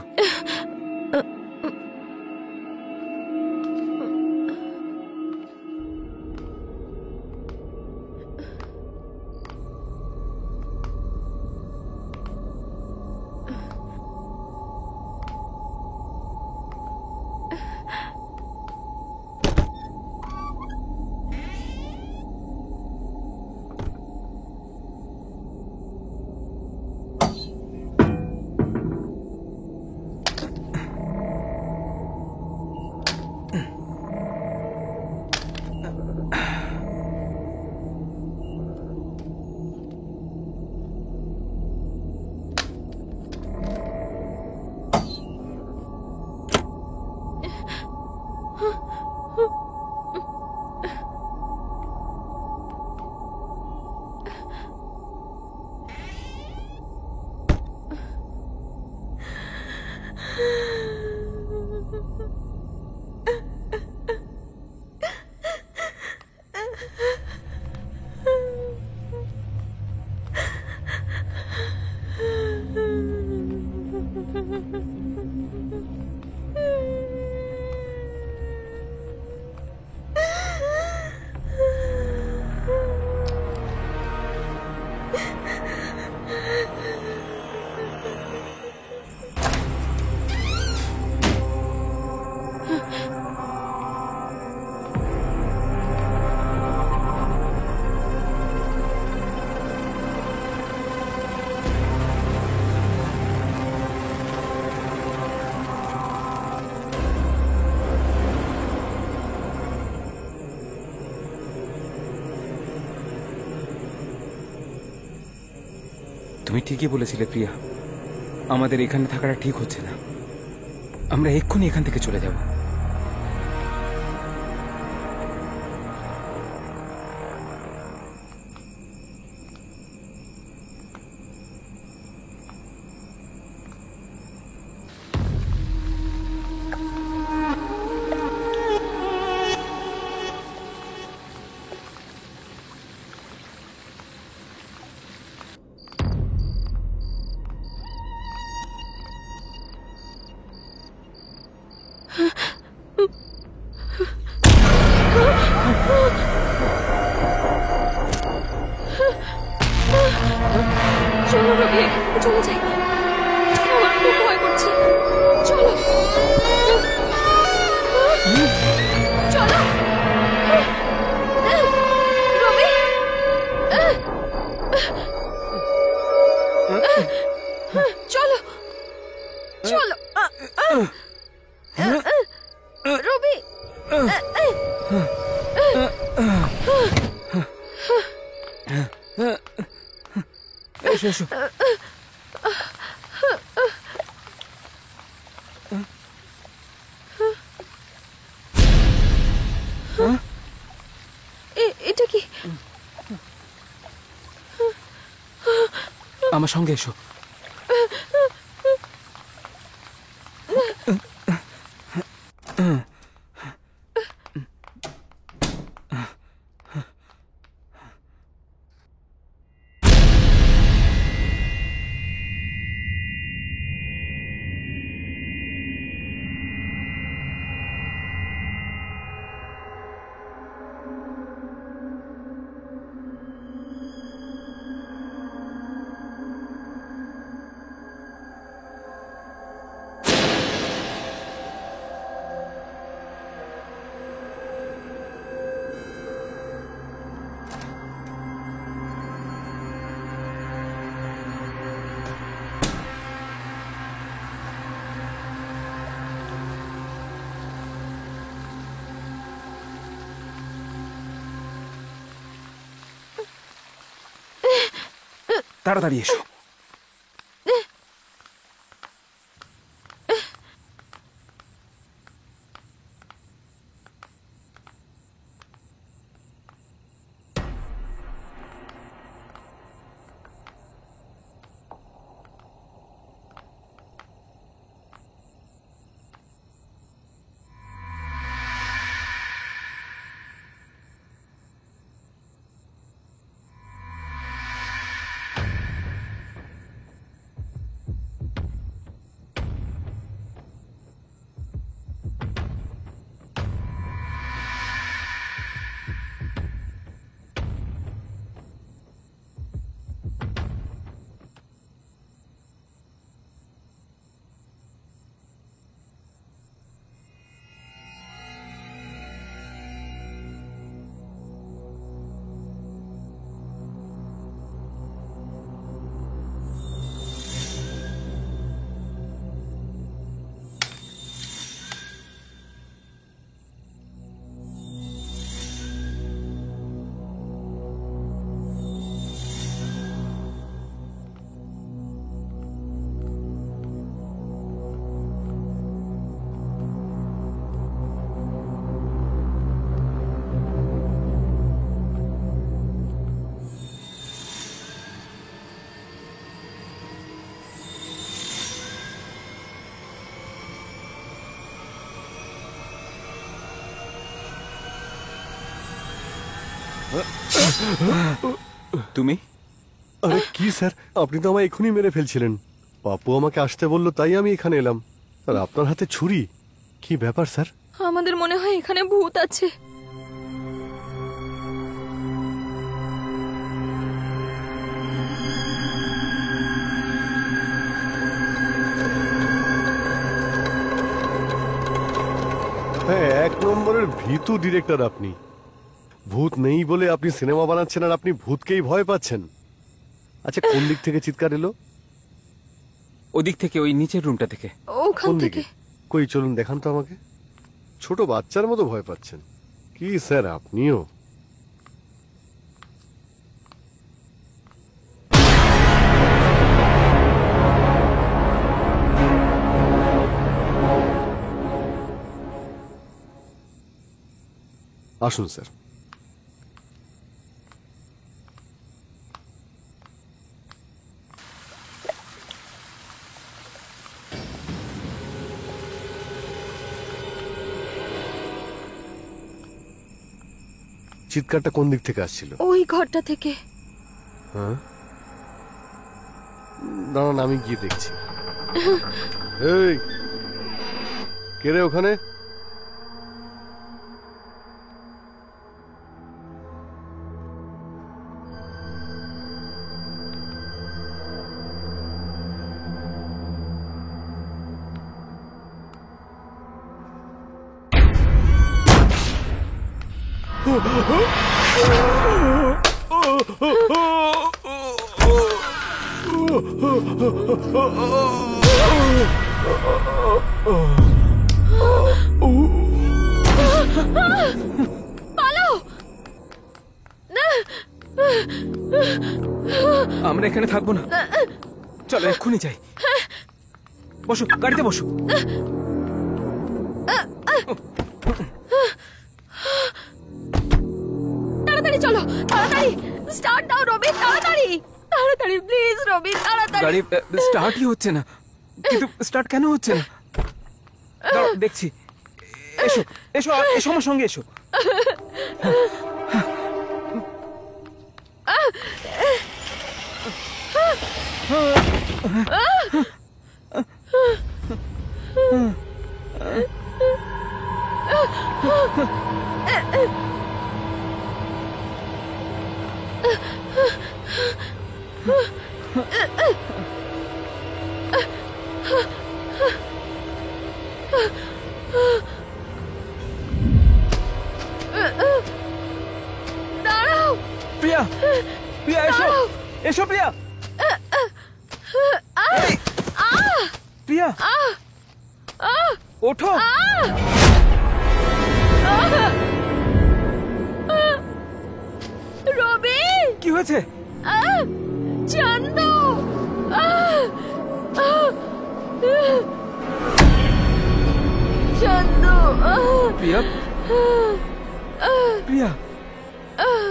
তুমি ঠিকই বলেছিলে প্রিয়া, আমাদের এখানে থাকাটা ঠিক হচ্ছে না। আমরা এক্ষুনি এখান থেকে চলে যাব। চলো রবি, এখান থেকে চলে যাই। আমার খুব ভয় করছে। চলো চলো রবি। চলো চলো রবি। এসো এসো। এটা কি? আমার সঙ্গে এসো। তাড়াতাড়ি এসো। তুমি? আরে কি স্যার, আপনি তো আমায় এখনই মেরে ফেলছিলেন। পাপু আমাকে আসতে বললো, তাই আমি এখানে এলাম। আর আপনার হাতে ছুরি, কি ব্যাপার স্যার? আমাদের মনে হয় এখানে ভূত আছে। হ্যাঁ, 1 নম্বরের ভীতু ডিরেক্টর আপনি। ভূত নেই বলে আপনি সিনেমা বানাচ্ছেন আর আপনি ভূতকেই ভয় পাচ্ছেন। আচ্ছা, কোন দিক থেকে চিৎকার এলো? ওদিক থেকে, ওই নিচের রুমটা থেকে। ওখান কোন থেকে। দিকে? কই চলুন দেখান তো আমাকে। ছোট বাচ্চার মতো ভয় পাচ্ছেন। কি স্যার আপনিও? আসুন স্যার। চিৎকারটা কোন দিক থেকে আসছিল? ওই ঘরটা থেকে। হ্যাঁ, দাঁড়ান আমি গিয়ে দেখছি। এই কে রে ওখানে? আমরা এখানে থাকবো না, চলো এক্ষুনি যাই। বসো, গাড়িতে বসো। তাড়াতাড়ি চলো, তাড়াতাড়ি স্টার্ট দাও রবিন, তাড়াতাড়ি তাড়াতাড়ি প্লিজ রবিন, তাড়াতাড়ি। গাড়ি স্টার্টই হচ্ছে না, কিন্তু স্টার্ট কেন হচ্ছে না? দাঁড়াও, দেখছি। এসো এসো এসো আমার সঙ্গে এসো। দাঁড়াও প্রিয়া, প্রিয়া এসো, এসো প্রিয়া। এই, প্রিয়া ওঠো। রবিন, কি হয়েছে? চন্দু, চন্দু, প্রিয়া, প্রিয়া,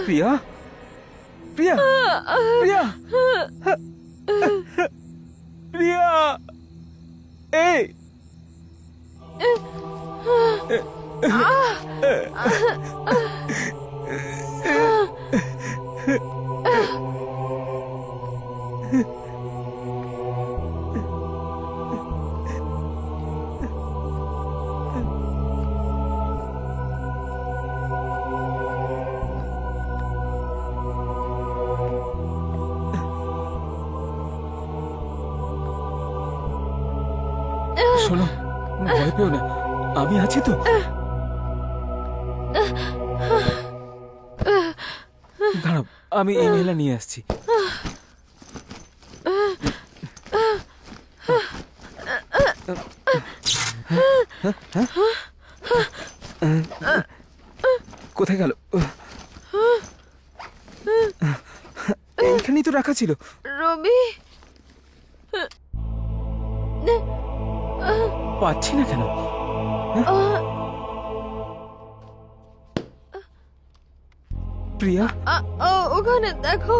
প্রিয়া, প্রিয়া, প্রিয়া, প্রিয়া, এই শোনো, ভয় পেও না, আমি আছি তো। দাঁড়াও, আমি এই মেলা নিয়ে আসছি। কোথায় গেল? এইখানেই তো রাখা ছিল। রবি, পাচ্ছি না কেন? প্রিয়া, ওখানে দেখো।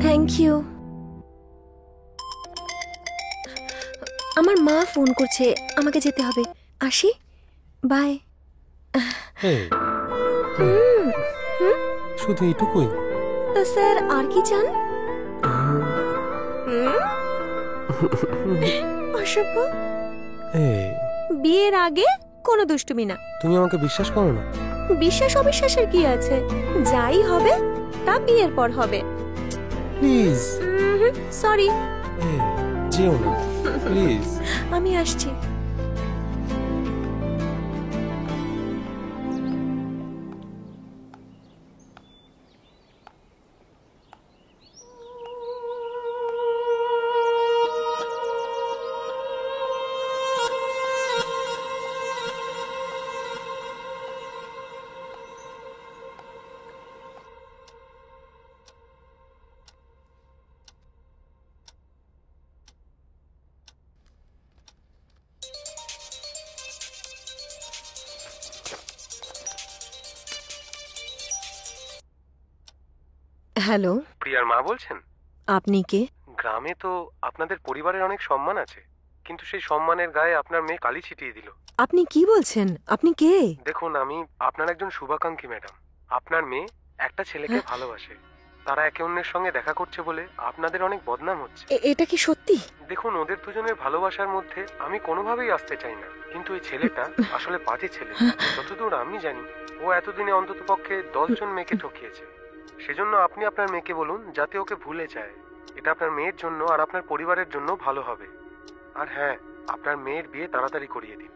Thank you. আমার মা ফোন করছে, আমাকে যেতে হবে। আসি, বাই। শুধু এইটুকুই? তা স্যার আর কি চান? অসভ্য। এই, বিয়ের আগে কোনো দুষ্টুমি না। তুমি আমাকে বিশ্বাস করো না? বিশ্বাস অবিশ্বাসের কি আছে, যাই হবে তা বিয়ের পর হবে। প্লিজ। সরি, যেও না প্লিজ। আমি আসছি। হ্যালো, প্রিয়ার মা বলছেন? আপনি কে? গ্রামে তো আপনাদের পরিবারের অনেক সম্মান আছে, কিন্তু সেই সম্মানের গায়ে আপনার মেয়ে কালি ছিটিয়ে দিল। আপনি কি বলছেন? আপনি কে? দেখুন, আমি আপনার একজন শুভাকাঙ্ক্ষী ম্যাডাম। আপনার মেয়ে একটা ছেলেকে ভালোবাসে, তারা একে অন্যের সঙ্গে দেখা করছে বলে আপনাদের অনেক বদনাম হচ্ছে। এটা কি সত্যি? দেখুন, ওদের দুজনের ভালোবাসার মধ্যে আমি কোনোভাবেই আসতে চাই না, কিন্তু এই ছেলেটা আসলে বাজে ছেলে। যতদূর আমি জানি, ও এতদিনে অন্তত পক্ষে 10 জন মেয়েকে ঠকিয়েছে। সেজন্য আপনি আপনার মেয়েকে বলুন যাতে ওকে ভুলে যায়। এটা আপনার মেয়ের জন্য আর আপনার পরিবারের জন্য ভালো হবে। আর হ্যাঁ, আপনার মেয়ের বিয়ে তাড়াতাড়ি করিয়ে দিন।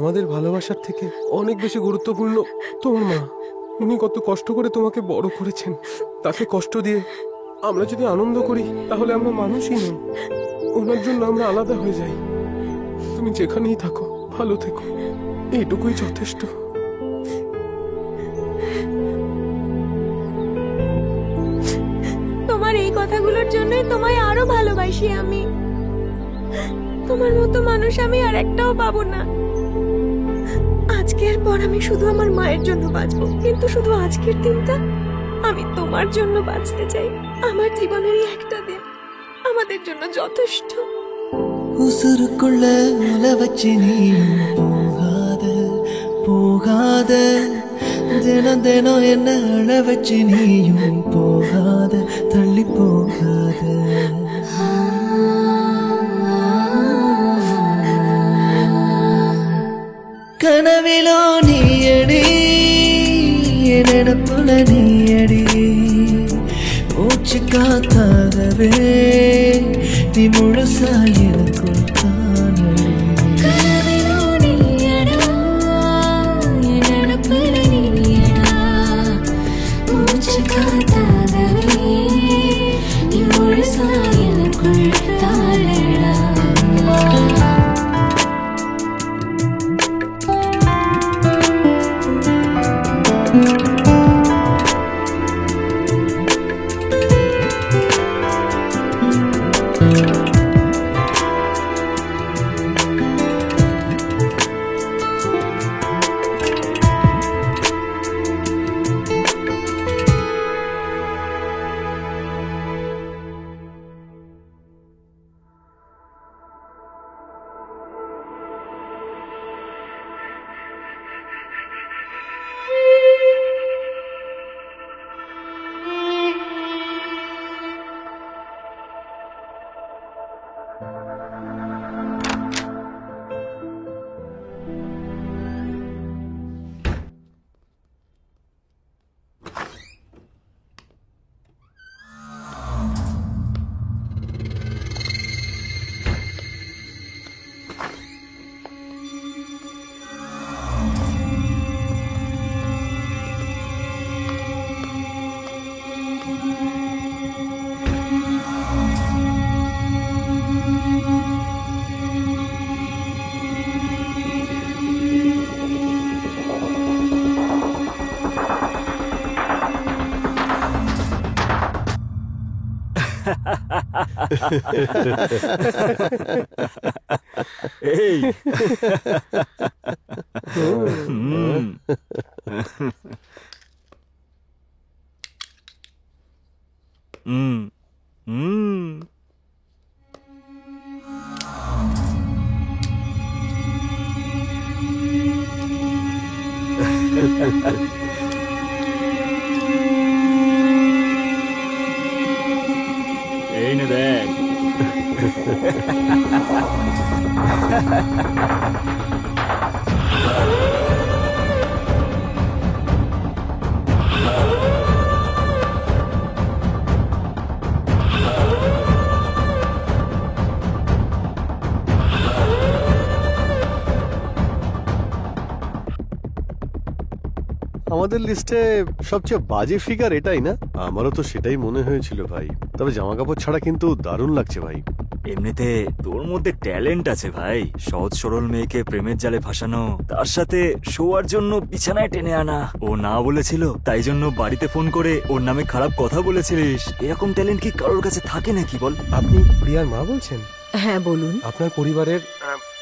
আমাদের ভালোবাসার থেকে অনেক বেশি গুরুত্বপূর্ণ তোমার মা। উনি কত কষ্ট করে তোমাকে বড় করেছেন, তাকে কষ্ট দিয়ে আমরা যদি আনন্দ করি তাহলে আমরা মানুষই নই। ওনার জন্য আমরা আলাদা হয়ে যাই। তুমি যেখানেই থাকো ভালো থেকো, এইটুকুই যথেষ্ট। তোমার এই কথাগুলোর জন্যই তোমায় আরো ভালোবাসি আমি। তোমার মতো মানুষ আমি আর একটাও পাবো না। আজকের পর আমি শুধু আমার মায়ের জন্য বাঁচবো, কিন্তু শুধু আজকের দিনটা আমি তোমার জন্য বাঁচতে চাই। আমার জীবনেরই একটা দিন আমাদের জন্য যথেষ্ট। உசுருக்குள்ள உல வச்சு நீயும் போகாத போகாத, தினம் தினம் என்ன அழ வச்சு நீயும் போகாத, தள்ளி போகாத. கனவிலோ நீயடி, என் நினப்புல நீயடி, மூச்சு காத்தாகவே நீ முழுசா எனக்குள் தானடி. এই হুম। হুম হুম। এই নে দেখ। আমাদের লিস্টে সবচেয়ে বাজে ফিগার এটাই না? আমারও তো সেটাই মনে হয়েছিল ভাই। তবে জামা কাপড় ছাড়া কিন্তু দারুণ লাগছে ভাই। এমনিতে তোর মধ্যে ট্যালেন্ট আছে ভাই, সহজ সরল মেয়েকে প্রেমের জালে ফাঁসানো, তার সাথে শোয়ার জন্য বিছানায় টেনে আনা। ও না বলেছিল তাই জন্য বাড়িতে ফোন করে ওর নামে খারাপ কথা বলেছিলিস। এরকম ট্যালেন্ট কি কারোর কাছে থাকে নাকি বল? আপনি প্রিয়ার মা বলছেন? হ্যাঁ বলুন। আপনার পরিবারের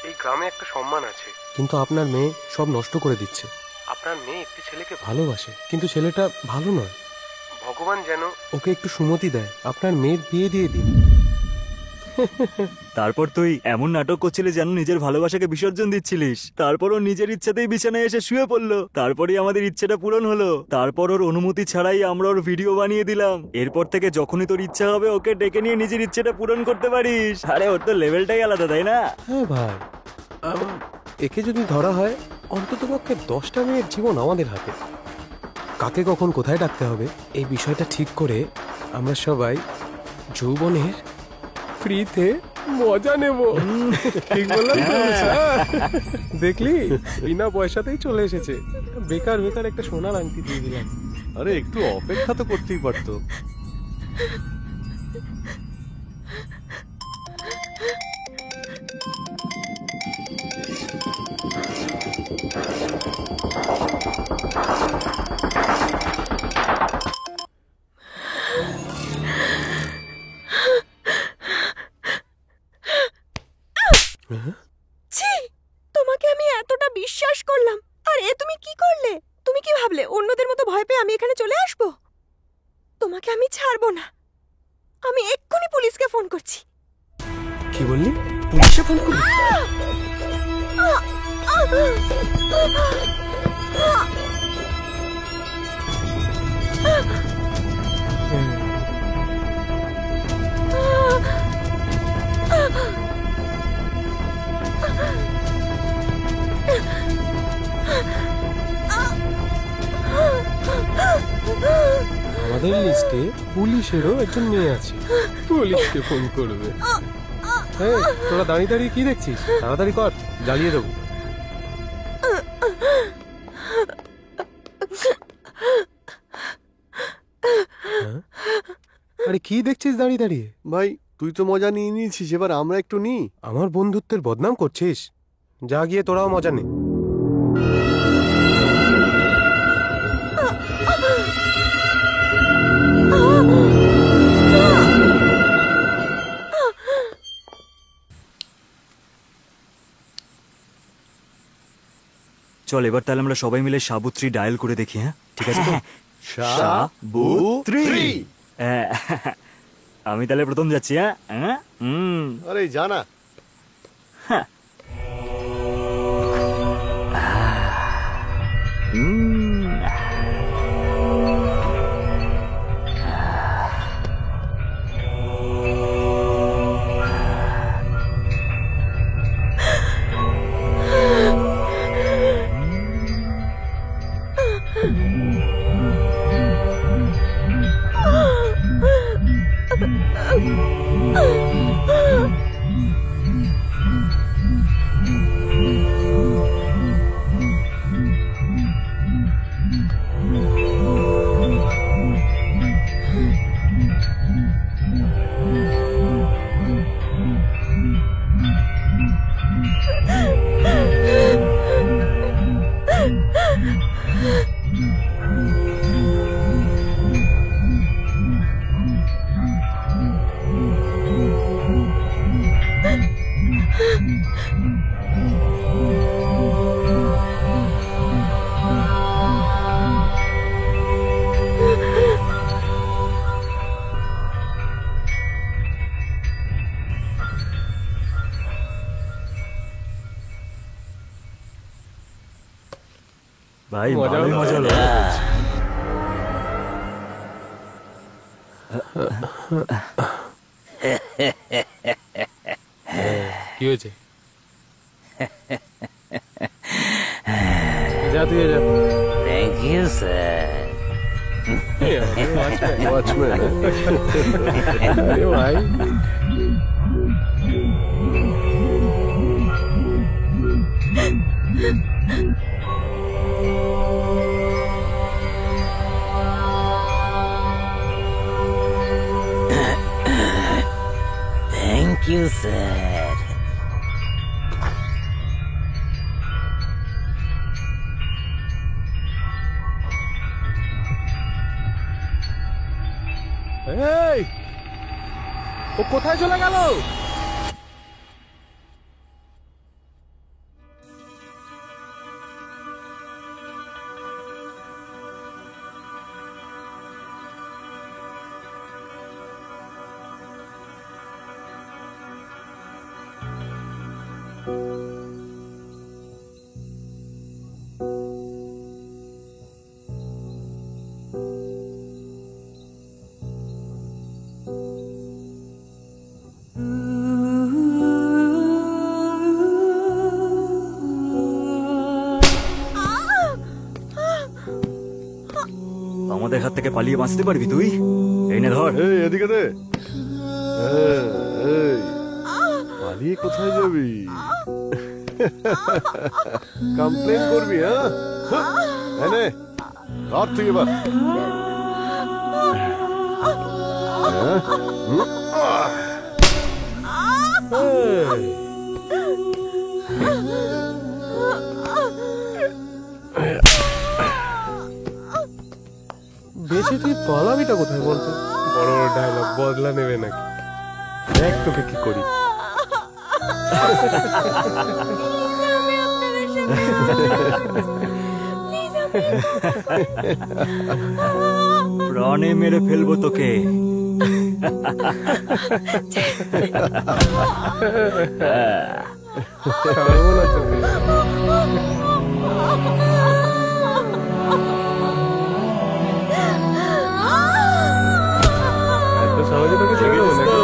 এই গ্রামে একটা সম্মান আছে, কিন্তু আপনার মেয়ে সব নষ্ট করে দিচ্ছে। আপনার মেয়ে একটি ছেলেকে ভালোবাসে, কিন্তু ছেলেটা ভালো নয়। ভগবান যেন ওকে একটু সুমতি দেয়, আপনার মেয়ের বিয়ে দিয়ে দিন। তারপর তুই এমন নাটক করছিলি যেন নিজের ভালোবাসাকে বিসর্জন দিচ্ছিলিস। তারপর ও নিজের ইচ্ছাতেই বিছানায় এসে শুয়ে পড়লো। তারপরেই আমাদের ইচ্ছেটা পূরণ হলো। তারপর ওর অনুমতি ছাড়াই আমরা ওর ভিডিও বানিয়ে দিলাম। এরপর থেকে যখনই তোর ইচ্ছা হবে ওকে ডেকে নিয়ে নিজের ইচ্ছেটা পূরণ করতে পারিস। আরে ওর তো লেভেলটাই আলাদা, তাই না? হ্যাঁ ভাই, একে যদি ধরা হয় অন্তত পক্ষে 10টা মেয়ের জীবন আমাদের হাতে। কাকে কখন কোথায় ডাকতে হবে এই বিষয়টা ঠিক করে আমরা সবাই যৌবনের ফ্রিতে মজা নেব। ঠিক বললাম তো? দেখলি, বিনা পয়সাতেই চলে এসেছে। বেকার বেকার একটা সোনার আংটি দিয়ে দিলাম। আরে একটু অপেক্ষা তো করতেই পারতো। ছি, তোমাকে আমি এতটা বিশ্বাস করলাম, আর এ তুমি কি করলে? তুমি কি ভাবলে অন্যদের মতো ভয় পেয়ে আমি এখানে চলে আসবো? তোমাকে আমি ছাড়বো না। আমি এক্ষুনি পুলিশকে ফোন করছি। কি বললি? পুলিশে ফোন করবি? আমাদের লিস্টে পুলিশেরও একজন মেয়ে আছে, পুলিশকে ফোন করবে। হ্যাঁ, তোরা দাঁড়িয়ে দাঁড়িয়ে কি দেখছিস? তাড়াতাড়ি কর, জ্বালিয়ে দেবো। আরে কি দেখছিস দাঁড়িয়ে দাঁড়িয়ে? ভাই তুই তো মজা নিয়ে নিয়েছিস, এবার আমরা একটু নিই। আমার বন্ধুত্বের বদনাম করছিস? যা গিয়ে তোরাও মজা নে। চল এবার তাহলে আমরা সবাই মিলে সাবুত্রী ডায়াল করে দেখি। হ্যাঁ ঠিক আছে তো? সাবুত্রী। হ্যাঁ, আমি তাহলে প্রথম যাচ্ছি। হ্যাঁ, আরে জানা। ভাই মজা ভালোই হলো। মজা হলো। কি হয়েছে? যা তুই যা। Thank you sir. ওয়াচম্যান আরে ভাই থ্যাংক ইউ স্যার। এই ও কোথায় চলে গেল? আমাদের হাত থেকে পালিয়ে বাঁচতে পারবি তুই? এই নে ধর। এই এদিকে দে। হ্যাঁ, এই পালিয়ে কোথায় যাবি? কমপ্লেন করবি? হ্যাঁ এনে ধর তুই এবার। হ্যাঁ? হুম? এই। বেশি তুই পালাবিটা কোথায় বলতো? বড় বড় ডায়লগ বদলা নেবে নাকি? দেখ তোকে কি করি। প্রাণে মেরে ফেলবো তোকে। ছাড়বো না তোকে। এত সহজে তোকে ছেড়ে দেবো নাকি?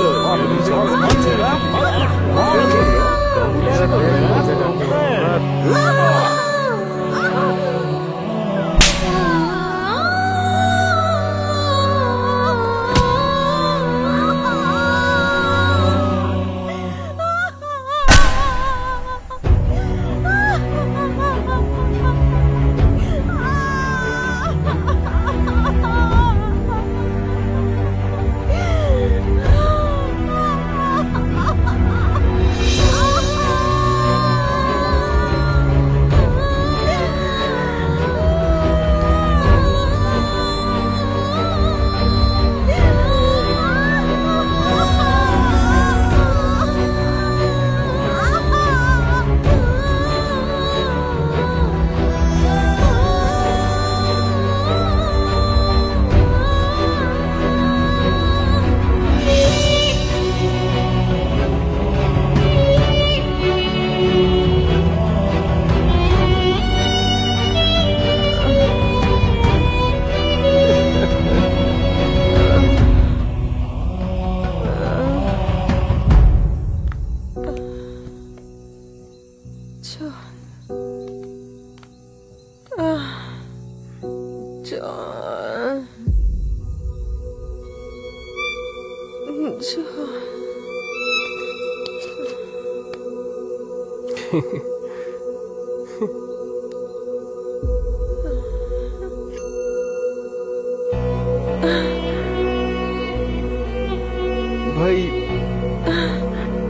ভাই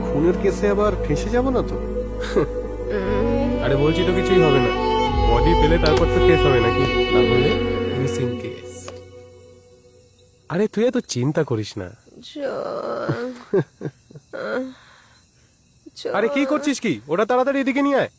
খুনের কেসে আবার ফেঁসে যাব না তো? আরে বলছি তো কিছুই হবে না। বডি পেলে তারপর তো কেস হবে নাকি? না হলে মিসিং কেস। আরে তুই এত চিন্তা করিস না। আরে কি করছিস কি? ওটা তাড়াতাড়ি এদিকে নিয়ে আয়।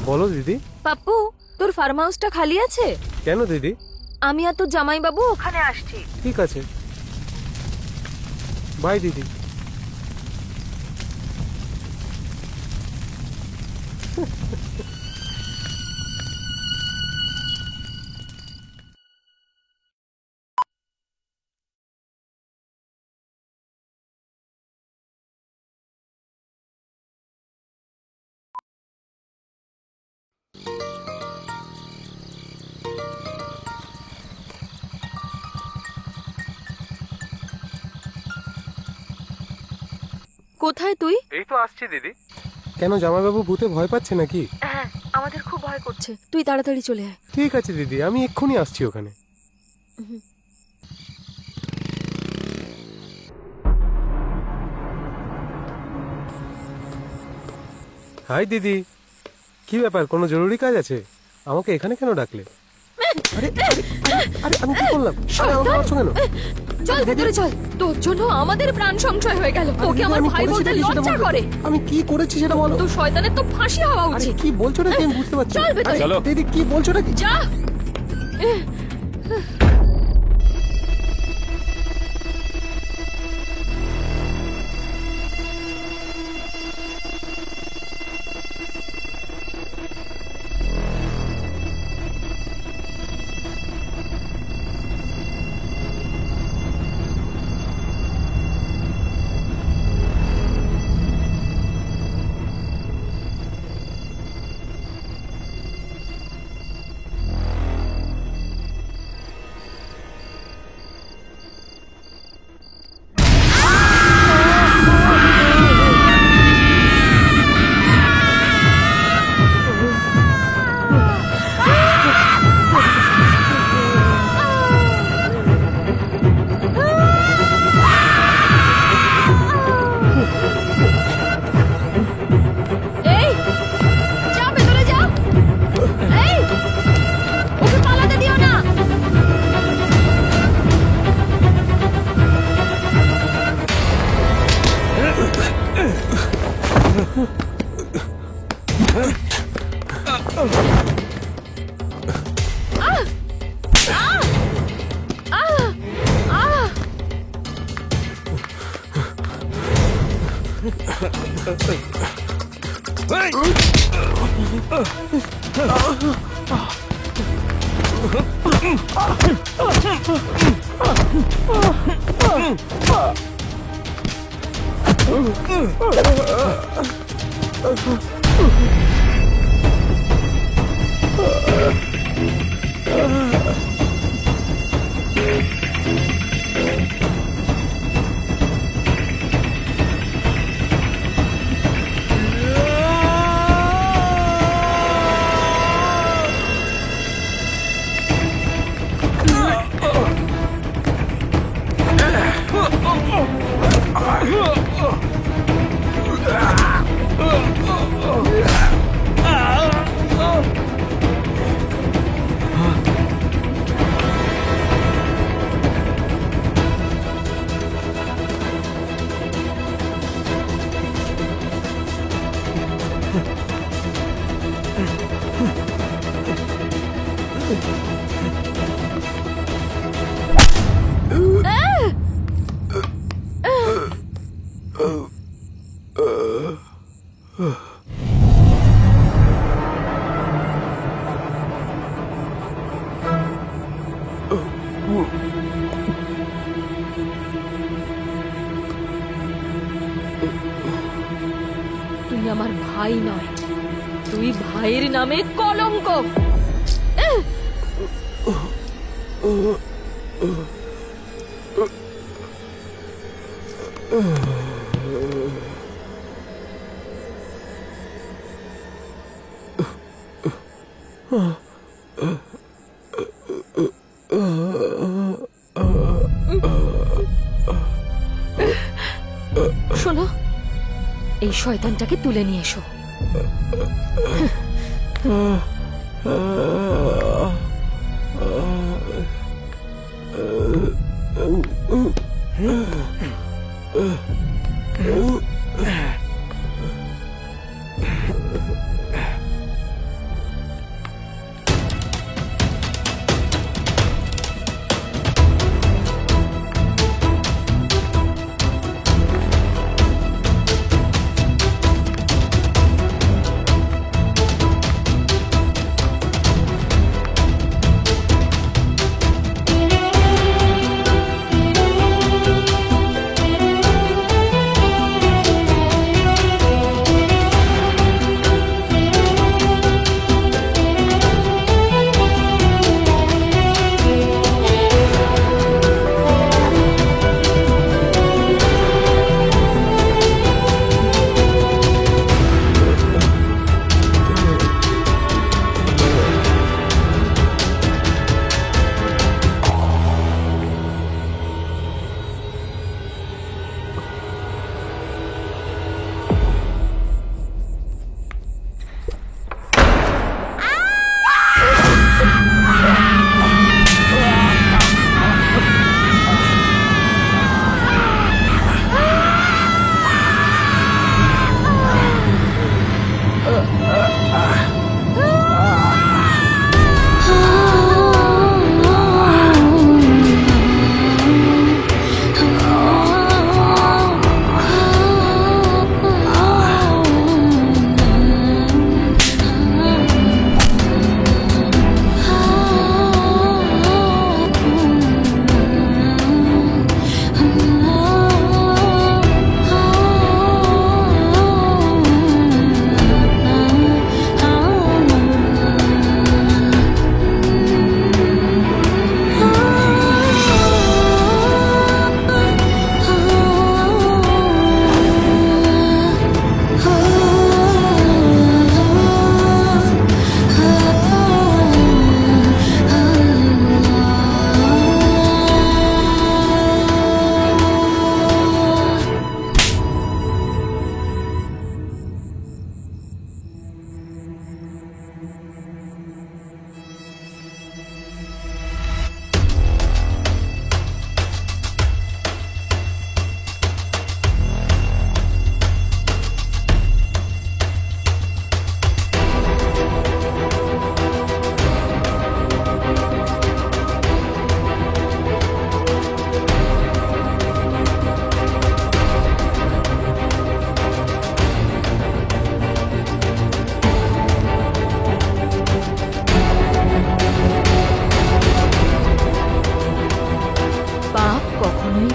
বলো দিদি। পাপ্পু, তোর ফার্ম হাউসটা খালি আছে? কেন দিদি? আমি আর তোর জামাইবাবু ওখানে আসছি। ঠিক আছে, বাই দিদি। কোথায় তুই? এই তো আসছি দিদি। কেন জামাইবাবু ভূতে ভয় পাচ্ছে নাকি? হ্যাঁ, আমাদের খুব ভয় করছে। তুই তাড়াতাড়ি চলে আয়। ঠিক আছে দিদি, আমি এক্ষুনি আসছি ওখানে। হাই দিদি, কি ব্যাপার, কোনো জরুরি কাজ আছে? আমাকে এখানে কেন ডাকলে? আরে আরে আরে, আমি কি করলাম? আরে আমাকে মারছো কেন? চল ভেতরে চল, তোর জন্য আমাদের প্রাণ সংশয় হয়ে গেল। তোকে আমার আমি ভাই করেছি বলতে নাকি সেটা লজ্জা বলো। করে। আমি কি করেছি সেটা বলো। তো শয়তানের তো ফাঁসি হওয়া আরে উচিত। কি বলছো নাকি আমি বুঝতে পারছি না। চল ভেতরে। আরে, চলো। দিদি কি বলছো নাকি? যা। এই, যা ভেতরে যা। এই, ওকে পালাতে দিও না। তুই আমার ভাই নয়, তুই ভাইয়ের নামে কলঙ্ক। শোনো, এই শয়তানটাকে তুলে নিয়ে এসো।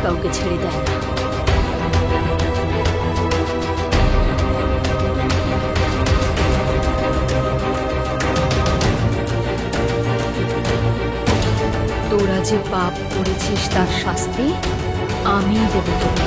কাউকে ছেড়ে দেয় না। তোরা যে পাপ করেছিস তার শাস্তি আমি দেব তোকে।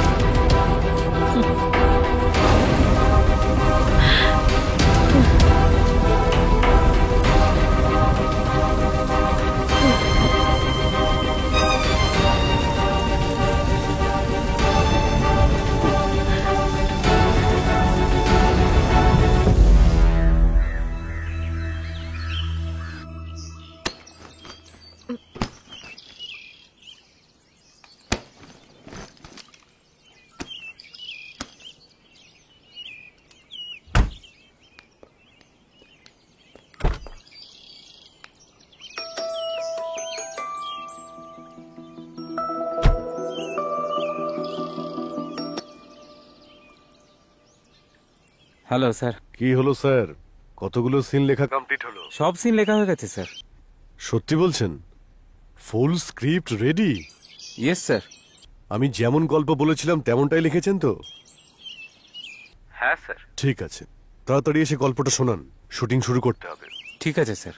Hello sir. কি হলো স্যার? কতগুলো সিন লেখা কমপ্লিট হলো? সব সিন লেখা হয়ে গেছে স্যার। সত্যি বলছেন? ফুল স্ক্রিপ্ট রেডি? Yes sir. আমি যেমন গল্প বলেছিলাম তেমনটাই লিখেছেন তো? হ্যাঁ স্যার। ঠিক আছে, তাড়াতাড়ি এসে গল্পটা শোনান, শুটিং শুরু করতে হবে। ঠিক আছে স্যার।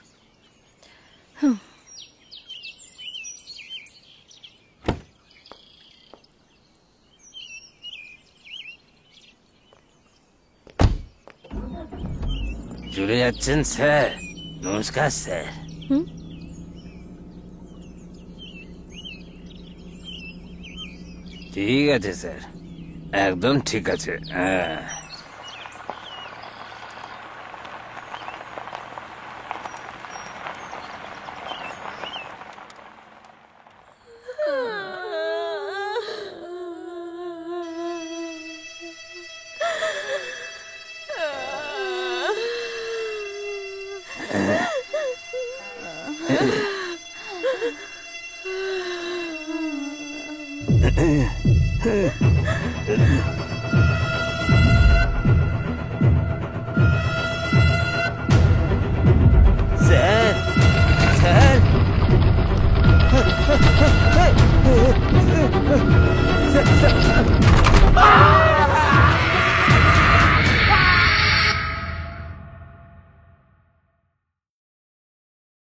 চলে যাচ্ছেন স্যার? নমস্কার স্যার। ঠিক আছে স্যার, একদম ঠিক আছে। হ্যাঁ, না